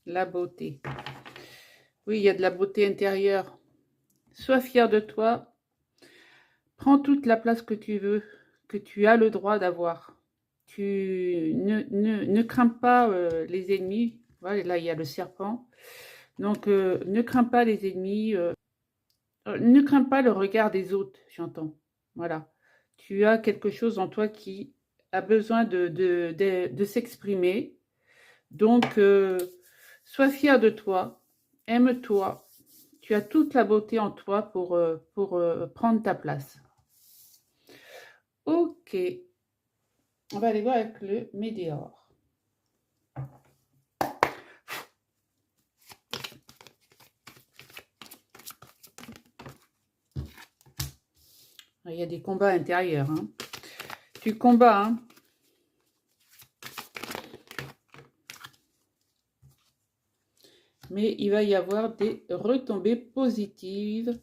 La beauté. Oui, il y a de la beauté intérieure. Sois fier de toi. Prends toute la place que tu veux, que tu as le droit d'avoir. Tu ne crains pas les ennemis. Voilà, là, il y a le serpent. Donc, ne crains pas les ennemis. Ne crains pas le regard des autres, j'entends. Voilà. Tu as quelque chose en toi qui a besoin de s'exprimer. Donc, sois fier de toi. Aime-toi. Tu as toute la beauté en toi pour prendre ta place. Ok. On va aller voir avec le météore. il y a des combats intérieurs. Hein. Tu combats. Hein. Mais il va y avoir des retombées positives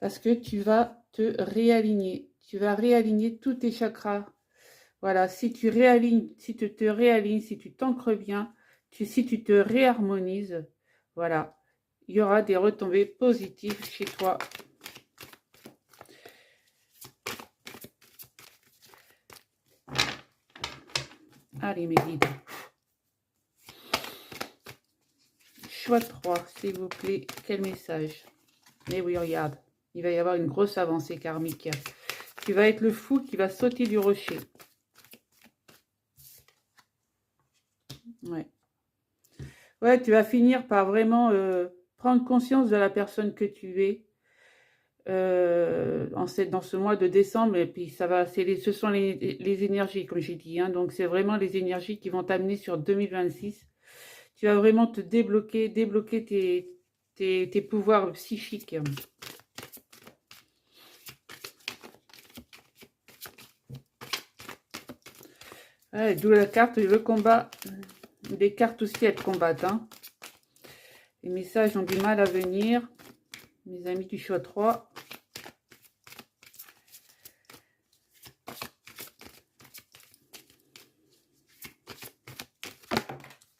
parce que tu vas te réaligner. Tu vas réaligner tous tes chakras. Voilà, si tu réalignes, si tu te réalignes, si tu t'ancres bien, si tu te réharmonises, voilà, il y aura des retombées positives chez toi. Allez, mes guides. Choix 3, s'il vous plaît. Quel message? Mais oui, regarde, il va y avoir une grosse avancée karmique. Tu vas être le fou qui va sauter du rocher. Ouais. Ouais, tu vas finir par vraiment prendre conscience de la personne que tu es dans ce mois de décembre. Et puis, ce sont les énergies, comme j'ai dit. Hein, donc, c'est vraiment les énergies qui vont t'amener sur 2026. Tu vas vraiment te débloquer tes pouvoirs psychiques. Ouais, d'où la carte, le combat. Des cartes aussi, elles combattent. Hein. Les messages ont du mal à venir. Mes amis du choix 3.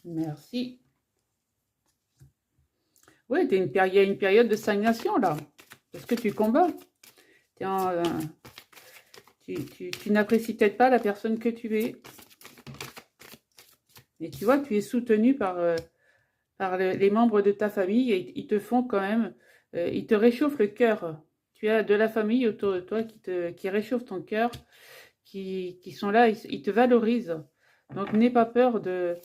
Merci. Oui, il y a une période de stagnation là. Parce que tu combats. Tu n'apprécies peut-être pas la personne que tu es. Et tu vois, tu es soutenu par les membres de ta famille et ils te font quand même, ils te réchauffent le cœur. Tu as de la famille autour de toi qui réchauffe ton cœur, qui sont là, ils te valorisent. Donc n'aie pas peur de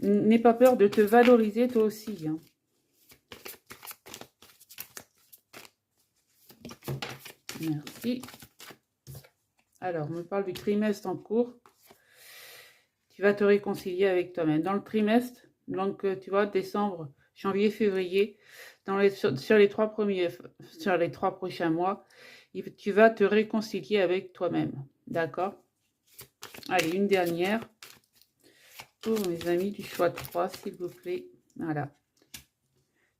te valoriser toi aussi. Hein. Merci. Alors, on me parle du trimestre en cours. Tu vas te réconcilier avec toi-même. Dans le trimestre, donc tu vois, décembre, janvier, février, sur les 3 prochains mois, tu vas te réconcilier avec toi-même. D'accord? Allez, une dernière. Pour mes amis du choix 3, s'il vous plaît. Voilà.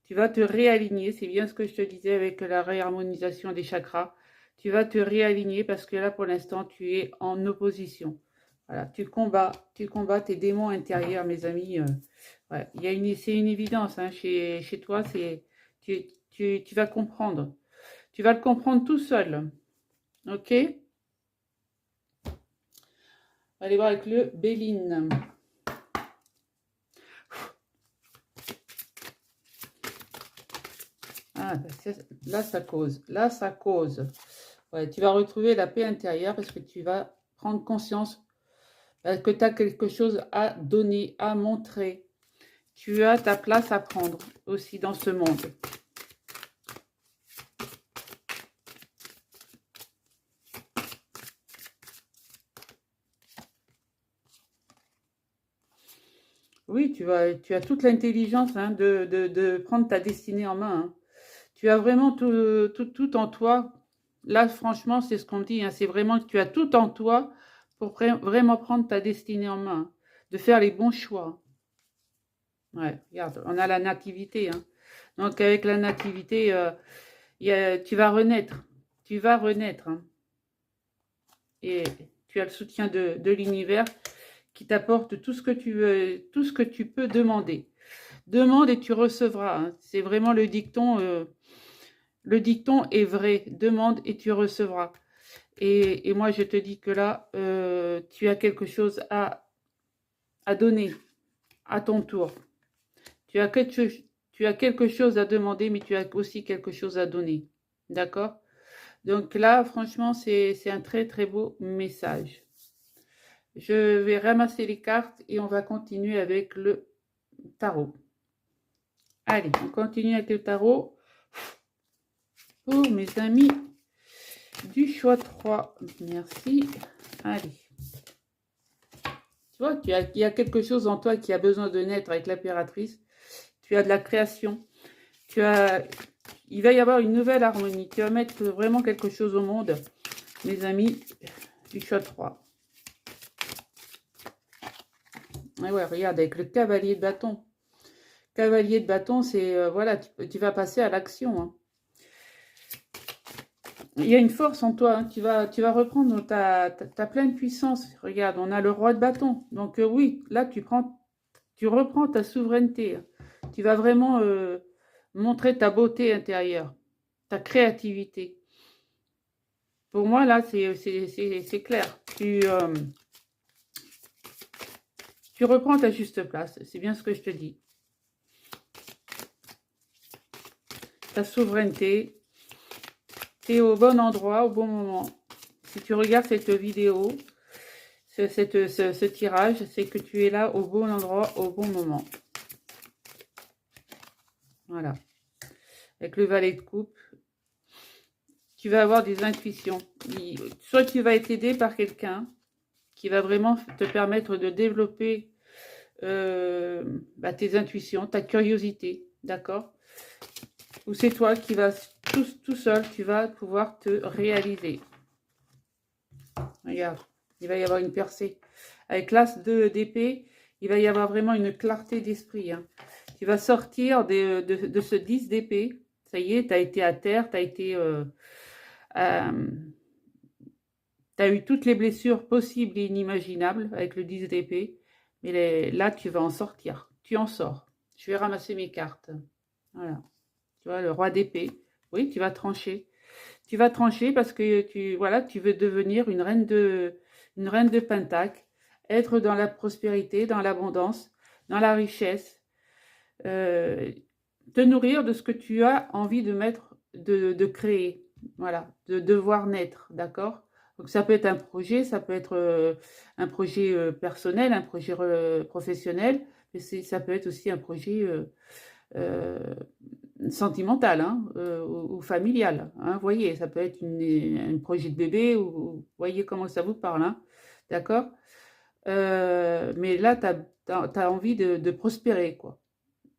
Tu vas te réaligner. C'est bien ce que je te disais avec la réharmonisation des chakras. Tu vas te réaligner parce que là, pour l'instant, tu es en opposition. Voilà, tu combats tes démons intérieurs, mes amis. Ouais, c'est une évidence. Hein, chez toi, tu vas comprendre. Tu vas le comprendre tout seul. Ok? On va aller voir avec le Béline. Ah, là, ça cause. Là, ça cause. Ouais, tu vas retrouver la paix intérieure parce que tu vas prendre conscience que tu as quelque chose à donner, à montrer. Tu as ta place à prendre aussi dans ce monde. Oui, tu as toute l'intelligence hein, de prendre ta destinée en main. Hein. Tu as vraiment tout en toi. Là, franchement, c'est ce qu'on dit. Hein, c'est vraiment que tu as tout en toi pour vraiment prendre ta destinée en main. Hein, de faire les bons choix. Ouais, regarde, on a la nativité. Hein. Donc, avec la nativité, tu vas renaître. Tu vas renaître. Hein. Et tu as le soutien de l'univers qui t'apporte tout ce que tu veux, tout ce que tu peux demander. Demande et tu recevras. Hein. C'est vraiment le dicton. Le dicton est vrai. Demande et tu recevras. Et moi, je te dis que là, tu as quelque chose à donner à ton tour. Tu as quelque chose à demander, mais tu as aussi quelque chose à donner. D'accord? Donc là, franchement, c'est un très, très beau message. Je vais ramasser les cartes et on va continuer avec le tarot. Allez, on continue avec le tarot. Pour mes amis du choix 3. Merci. Allez. Tu vois, il y a quelque chose en toi qui a besoin de naître avec l'impératrice. Tu as de la création. Il il va y avoir une nouvelle harmonie. Tu vas mettre vraiment quelque chose au monde, mes amis, du choix 3. Et ouais, regarde, avec le cavalier de bâton. Cavalier de bâton, c'est, voilà, tu vas passer à l'action. Hein. Il y a une force en toi. Hein. Tu vas reprendre ta pleine puissance. Regarde, on a le roi de bâton. Donc oui, là, tu reprends ta souveraineté. Hein. Tu vas vraiment montrer ta beauté intérieure, ta créativité. Pour moi, là, c'est clair. Tu reprends ta juste place. C'est bien ce que je te dis. Ta souveraineté. Tu es au bon endroit, au bon moment. Si tu regardes cette vidéo, ce tirage, c'est que tu es là au bon endroit, au bon moment. Voilà. Avec le valet de coupe, tu vas avoir des intuitions. Soit tu vas être aidé par quelqu'un qui va vraiment te permettre de développer tes intuitions, ta curiosité, d'accord? Ou c'est toi qui vas tout seul, tu vas pouvoir te réaliser. Regarde, il va y avoir une percée. Avec l'as d'épée, il va y avoir vraiment une clarté d'esprit. Hein. Tu vas sortir de ce 10 d'épée. Ça y est, tu as été à terre, tu as eu toutes les blessures possibles et inimaginables avec le 10 d'épée. Mais là, tu vas en sortir. Tu en sors. Je vais ramasser mes cartes. Voilà. Tu vois, le roi d'épée. Oui, tu vas trancher. Tu vas trancher parce que tu veux devenir une reine de Pentacle, être dans la prospérité, dans l'abondance, dans la richesse, te nourrir de ce que tu as envie de mettre, de créer, voilà, de voir naître, d'accord? Donc ça peut être un projet, ça peut être un projet personnel, un projet professionnel, mais ça peut être aussi un projet euh, sentimental hein, ou familial. Hein, voyez, ça peut être un projet de bébé, ou voyez comment ça vous parle. Hein, d'accord mais là, tu as envie de prospérer, quoi,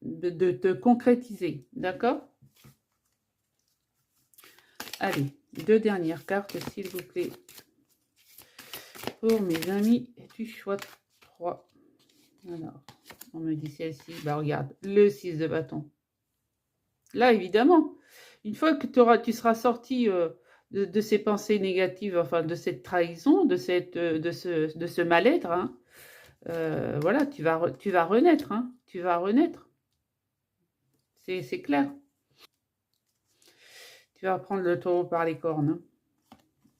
de te concrétiser. D'accord. Allez, 2 dernières cartes, s'il vous plaît, pour mes amis du choix 3. Alors, on me dit celle-ci. Bah, regarde, le 6 de bâton. Là, évidemment, une fois que tu seras sorti de ces pensées négatives, enfin de cette trahison, de ce mal-être, hein, voilà, tu vas renaître, hein, tu vas renaître. C'est clair. Tu vas prendre le taureau par les cornes. Hein,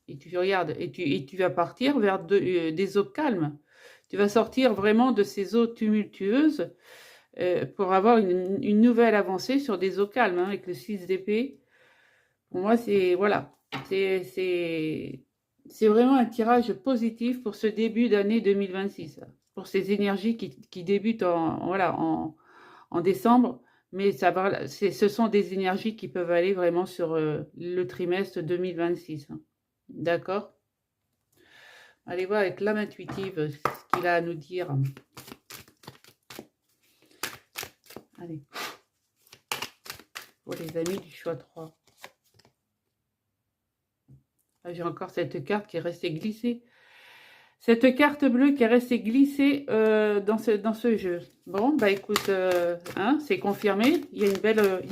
et tu regardes, et tu vas partir vers des eaux calmes. Tu vas sortir vraiment de ces eaux tumultueuses pour avoir une nouvelle avancée sur des eaux calmes, hein, avec le 6 d'épée. Pour moi, c'est voilà, c'est vraiment un tirage positif pour ce début d'année 2026, pour ces énergies qui débutent en décembre, mais ce sont des énergies qui peuvent aller vraiment sur le trimestre 2026. Hein. D'accord? Allez voir avec l'âme intuitive ce qu'il a à nous dire. Allez, pour les amis du choix 3. Ah, j'ai encore cette carte qui est restée glissée. Cette carte bleue qui est restée glissée dans ce jeu. Bon, bah écoute, hein, c'est confirmé. Il y a une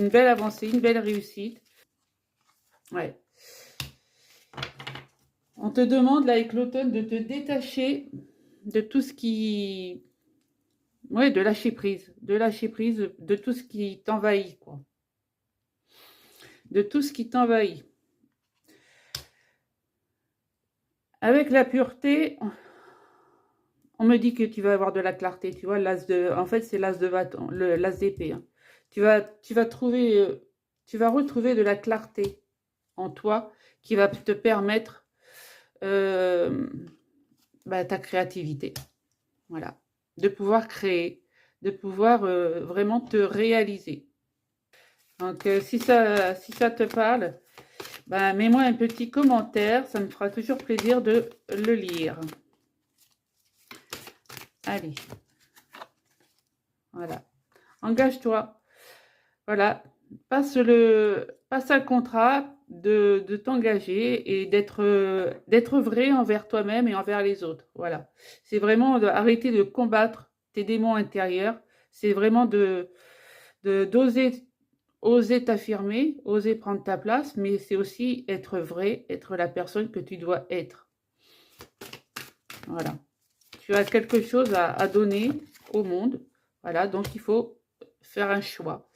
belle avancée, une belle réussite. Ouais. On te demande, là, avec l'automne, de te détacher de tout ce qui... Ouais, de lâcher prise. De lâcher prise de tout ce qui t'envahit, quoi. De tout ce qui t'envahit. Avec la pureté, on me dit que tu vas avoir de la clarté, tu vois, en fait, c'est l'as de bâton, l'as d'épée. Hein. Tu vas retrouver de la clarté en toi qui va te permettre ta créativité. Voilà. De pouvoir créer, de pouvoir vraiment te réaliser. Donc, si ça te parle, mets-moi un petit commentaire, ça me fera toujours plaisir de le lire. Allez. Voilà. Engage-toi. Voilà. Passe passe un contrat de t'engager et d'être vrai envers toi-même et envers les autres. Voilà. C'est vraiment arrêter de combattre tes démons intérieurs. C'est vraiment d'oser oser t'affirmer, oser prendre ta place, mais c'est aussi être vrai, être la personne que tu dois être. Voilà. Tu as quelque chose à donner au monde. Voilà, donc il faut faire un choix.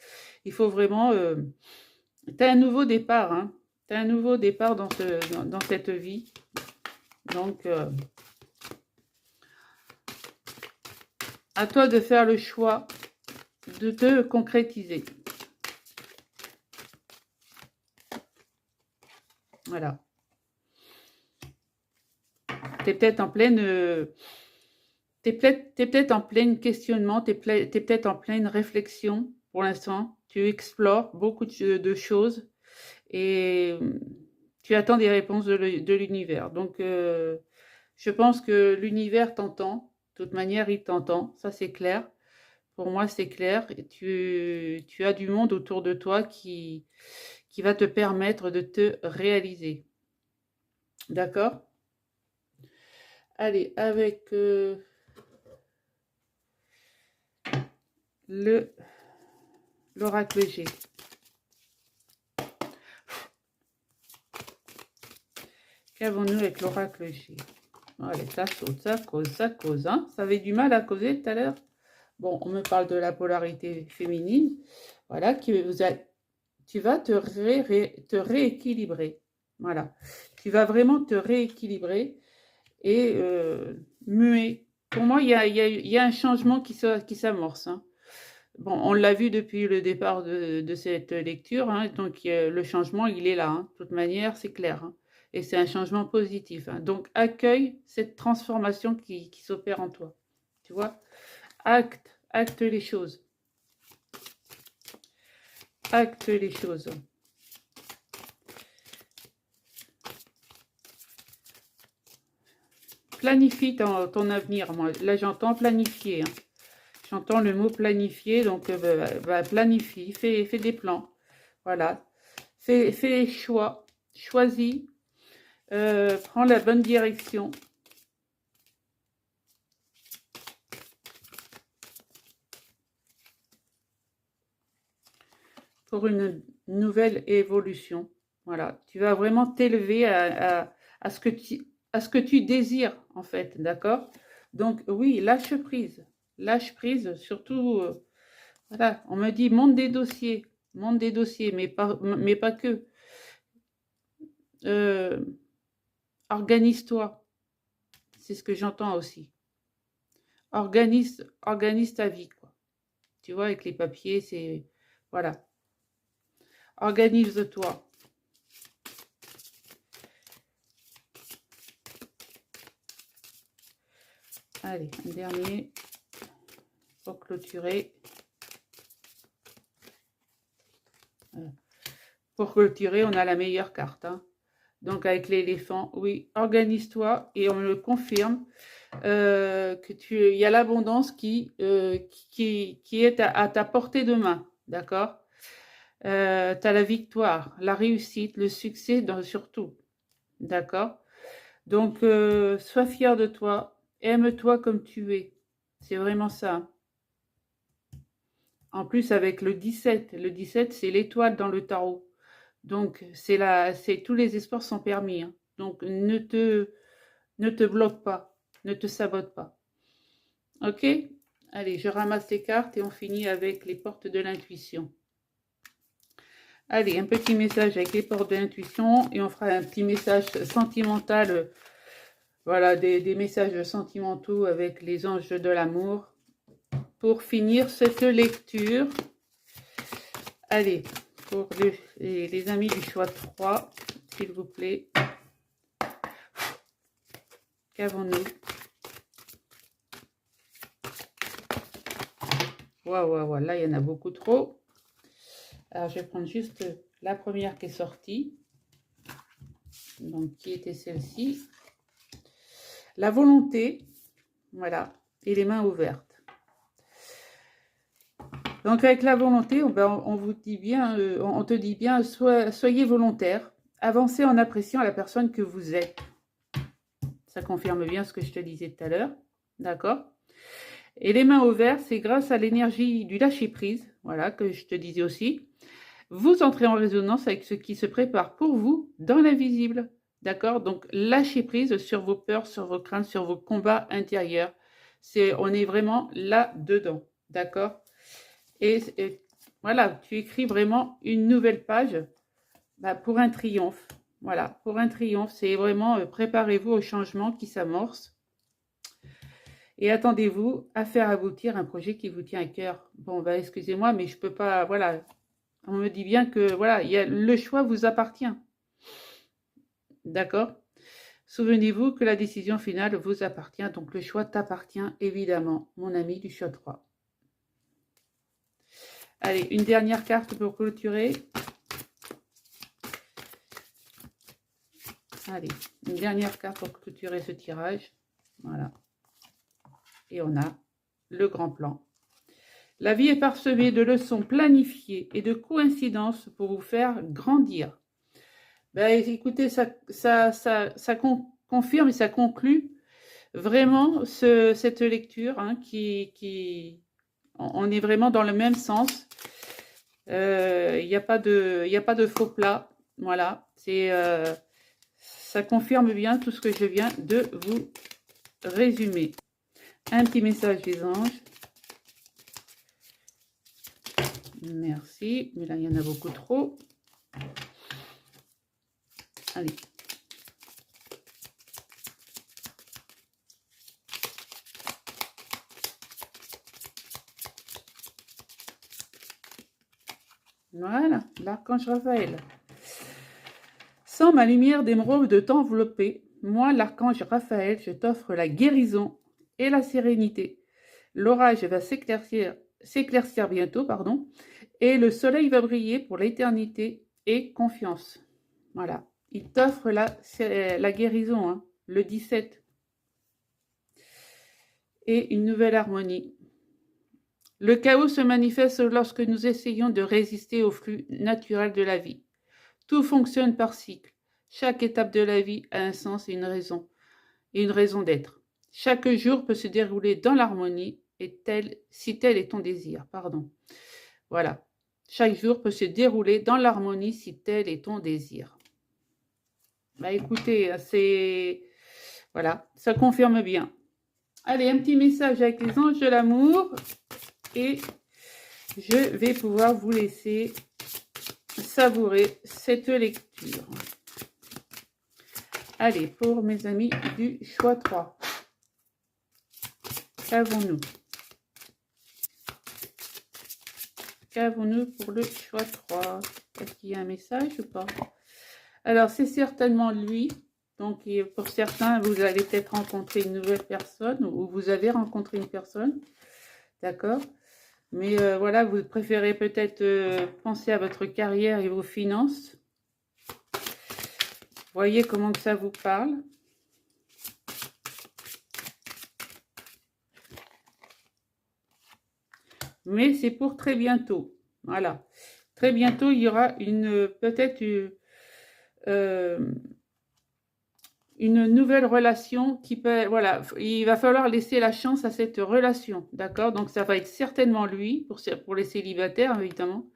Il faut vraiment... tu as un nouveau départ, hein. Tu as un nouveau départ dans cette vie. Donc, à toi de faire le choix de te concrétiser. Voilà. Tu es peut-être en pleine... T'es peut-être en plein questionnement, t'es peut-être en pleine réflexion pour l'instant. Tu explores beaucoup de choses et tu attends des réponses de l'univers. Donc, je pense que l'univers t'entend. De toute manière, il t'entend. Ça, c'est clair. Pour moi, c'est clair. Et tu as du monde autour de toi qui va te permettre de te réaliser. D'accord? Allez, avec l'oracle G. Qu'avons-nous avec l'oracle G? Allez, ça saute, ça cause. Hein. Ça avait du mal à causer tout à l'heure. Bon, on me parle de la polarité féminine. Voilà, tu vas te rééquilibrer. Voilà. Tu vas vraiment te rééquilibrer et muer. Pour moi, il y a un changement qui s'amorce. Hein. Bon, on l'a vu depuis le départ de cette lecture. Hein, donc, le changement, il est là. Hein. De toute manière, c'est clair. Hein. Et c'est un changement positif. Hein. Donc, accueille cette transformation qui s'opère en toi. Tu vois? Acte les choses. Acte les choses. Planifie ton avenir. Moi, là, j'entends planifier. Hein. J'entends le mot planifier. Donc, planifie. Fais des plans. Voilà. Fais les choix. Choisis. Prends la bonne direction. Pour une nouvelle évolution. Voilà. Tu vas vraiment t'élever à ce que tu désires, en fait. D'accord? Donc, oui, lâche prise. Lâche prise, surtout, voilà. On me dit, monte des dossiers. Monte des dossiers, mais pas que. Organise-toi. C'est ce que j'entends aussi. Organise ta vie, quoi. Tu vois, avec les papiers, c'est... Voilà. Organise-toi. Allez, un dernier pour clôturer. Pour clôturer, on a la meilleure carte. Hein. Donc, avec l'éléphant, oui, organise-toi et on me le confirme il y a l'abondance qui est à ta portée de main. D'accord? Tu as la victoire, la réussite, le succès surtout. D'accord? Donc, sois fier de toi. Aime-toi comme tu es. C'est vraiment ça. En plus, avec le 17. Le 17, c'est l'étoile dans le tarot. Donc, tous les espoirs sont permis. Hein. Donc, ne te bloque pas. Ne te sabote pas. Ok? Allez, je ramasse les cartes et on finit avec les portes de l'intuition. Allez, un petit message avec les portes de l'intuition et on fera un petit message sentimental. Voilà, des messages sentimentaux avec les anges de l'amour. Pour finir cette lecture, allez, pour les amis du choix 3, s'il vous plaît. Qu'avons-nous? Waouh, là, il y en a beaucoup trop. Alors, je vais prendre juste la première qui est sortie. Donc, qui était celle-ci? La volonté, voilà, et les mains ouvertes. Donc avec la volonté, on vous dit bien, on te dit bien, soyez volontaire, avancez en appréciant la personne que vous êtes. Ça confirme bien ce que je te disais tout à l'heure, d'accord? Et les mains ouvertes, c'est grâce à l'énergie du lâcher-prise, voilà, que je te disais aussi. Vous entrez en résonance avec ce qui se prépare pour vous dans l'invisible, d'accord? Donc lâchez prise sur vos peurs, sur vos craintes, sur vos combats intérieurs. On est vraiment là-dedans, d'accord? Et voilà, tu écris vraiment une nouvelle page pour un triomphe. Voilà, pour un triomphe, c'est vraiment préparez-vous au changement qui s'amorce et attendez-vous à faire aboutir un projet qui vous tient à cœur. Bon, excusez-moi, mais je peux pas, voilà, on me dit bien que, voilà, le choix vous appartient. D'accord? Souvenez-vous que la décision finale vous appartient, donc le choix t'appartient, évidemment, mon ami du choix 3. Allez, une dernière carte pour clôturer. Allez, une dernière carte pour clôturer ce tirage. Voilà. Et on a le grand plan. La vie est parsemée de leçons planifiées et de coïncidences pour vous faire grandir. Écoutez, ça confirme et ça conclut vraiment cette lecture hein, on est vraiment dans le même sens. Il n'y a pas de faux plat. Voilà, ça confirme bien tout ce que je viens de vous résumer. Un petit message des anges. Merci, mais là il y en a beaucoup trop. Allez. Voilà, l'archange Raphaël. Sans ma lumière d'émeraude de t'envelopper, moi, l'archange Raphaël, je t'offre la guérison et la sérénité. L'orage va s'éclaircir bientôt, et le soleil va briller pour l'éternité et confiance. Voilà, il t'offre la guérison, hein, le 17. Et une nouvelle harmonie. Le chaos se manifeste lorsque nous essayons de résister au flux naturel de la vie. Tout fonctionne par cycle. Chaque étape de la vie a un sens et une raison d'être. Chaque jour peut se dérouler dans l'harmonie si tel est ton désir. Voilà. Chaque jour peut se dérouler dans l'harmonie si tel est ton désir. Écoutez, voilà, ça confirme bien. Allez, un petit message avec les anges de l'amour. Et je vais pouvoir vous laisser savourer cette lecture. Allez, pour mes amis du choix 3. Qu'avons-nous? Qu'avons-nous pour le choix 3? Est-ce qu'il y a un message ou pas? Alors, c'est certainement lui. Donc, pour certains, vous allez peut-être rencontrer une nouvelle personne ou vous avez rencontré une personne. D'accord? Mais voilà, vous préférez peut-être penser à votre carrière et vos finances. Voyez comment que ça vous parle. Mais c'est pour très bientôt. Voilà. Très bientôt, il y aura peut-être une nouvelle relation qui peut... Voilà, il va falloir laisser la chance à cette relation. D'accord? Donc, ça va être certainement lui, pour les célibataires, évidemment.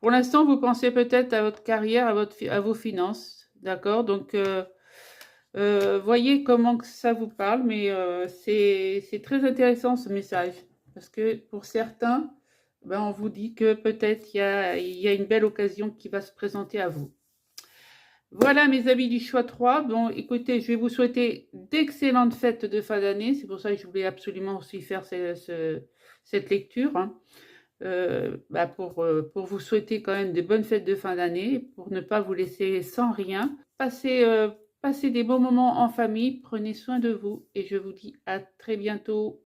Pour l'instant, vous pensez peut-être à votre carrière, à vos finances. D'accord? Donc, voyez comment que ça vous parle, mais c'est très intéressant ce message. Parce que pour certains, on vous dit que peut-être il y a une belle occasion qui va se présenter à vous. Voilà mes amis du choix 3. Bon, écoutez, je vais vous souhaiter d'excellentes fêtes de fin d'année. C'est pour ça que je voulais absolument aussi faire cette lecture. Hein. Pour vous souhaiter quand même de bonnes fêtes de fin d'année, pour ne pas vous laisser sans rien. Passez des bons moments en famille, prenez soin de vous et je vous dis à très bientôt.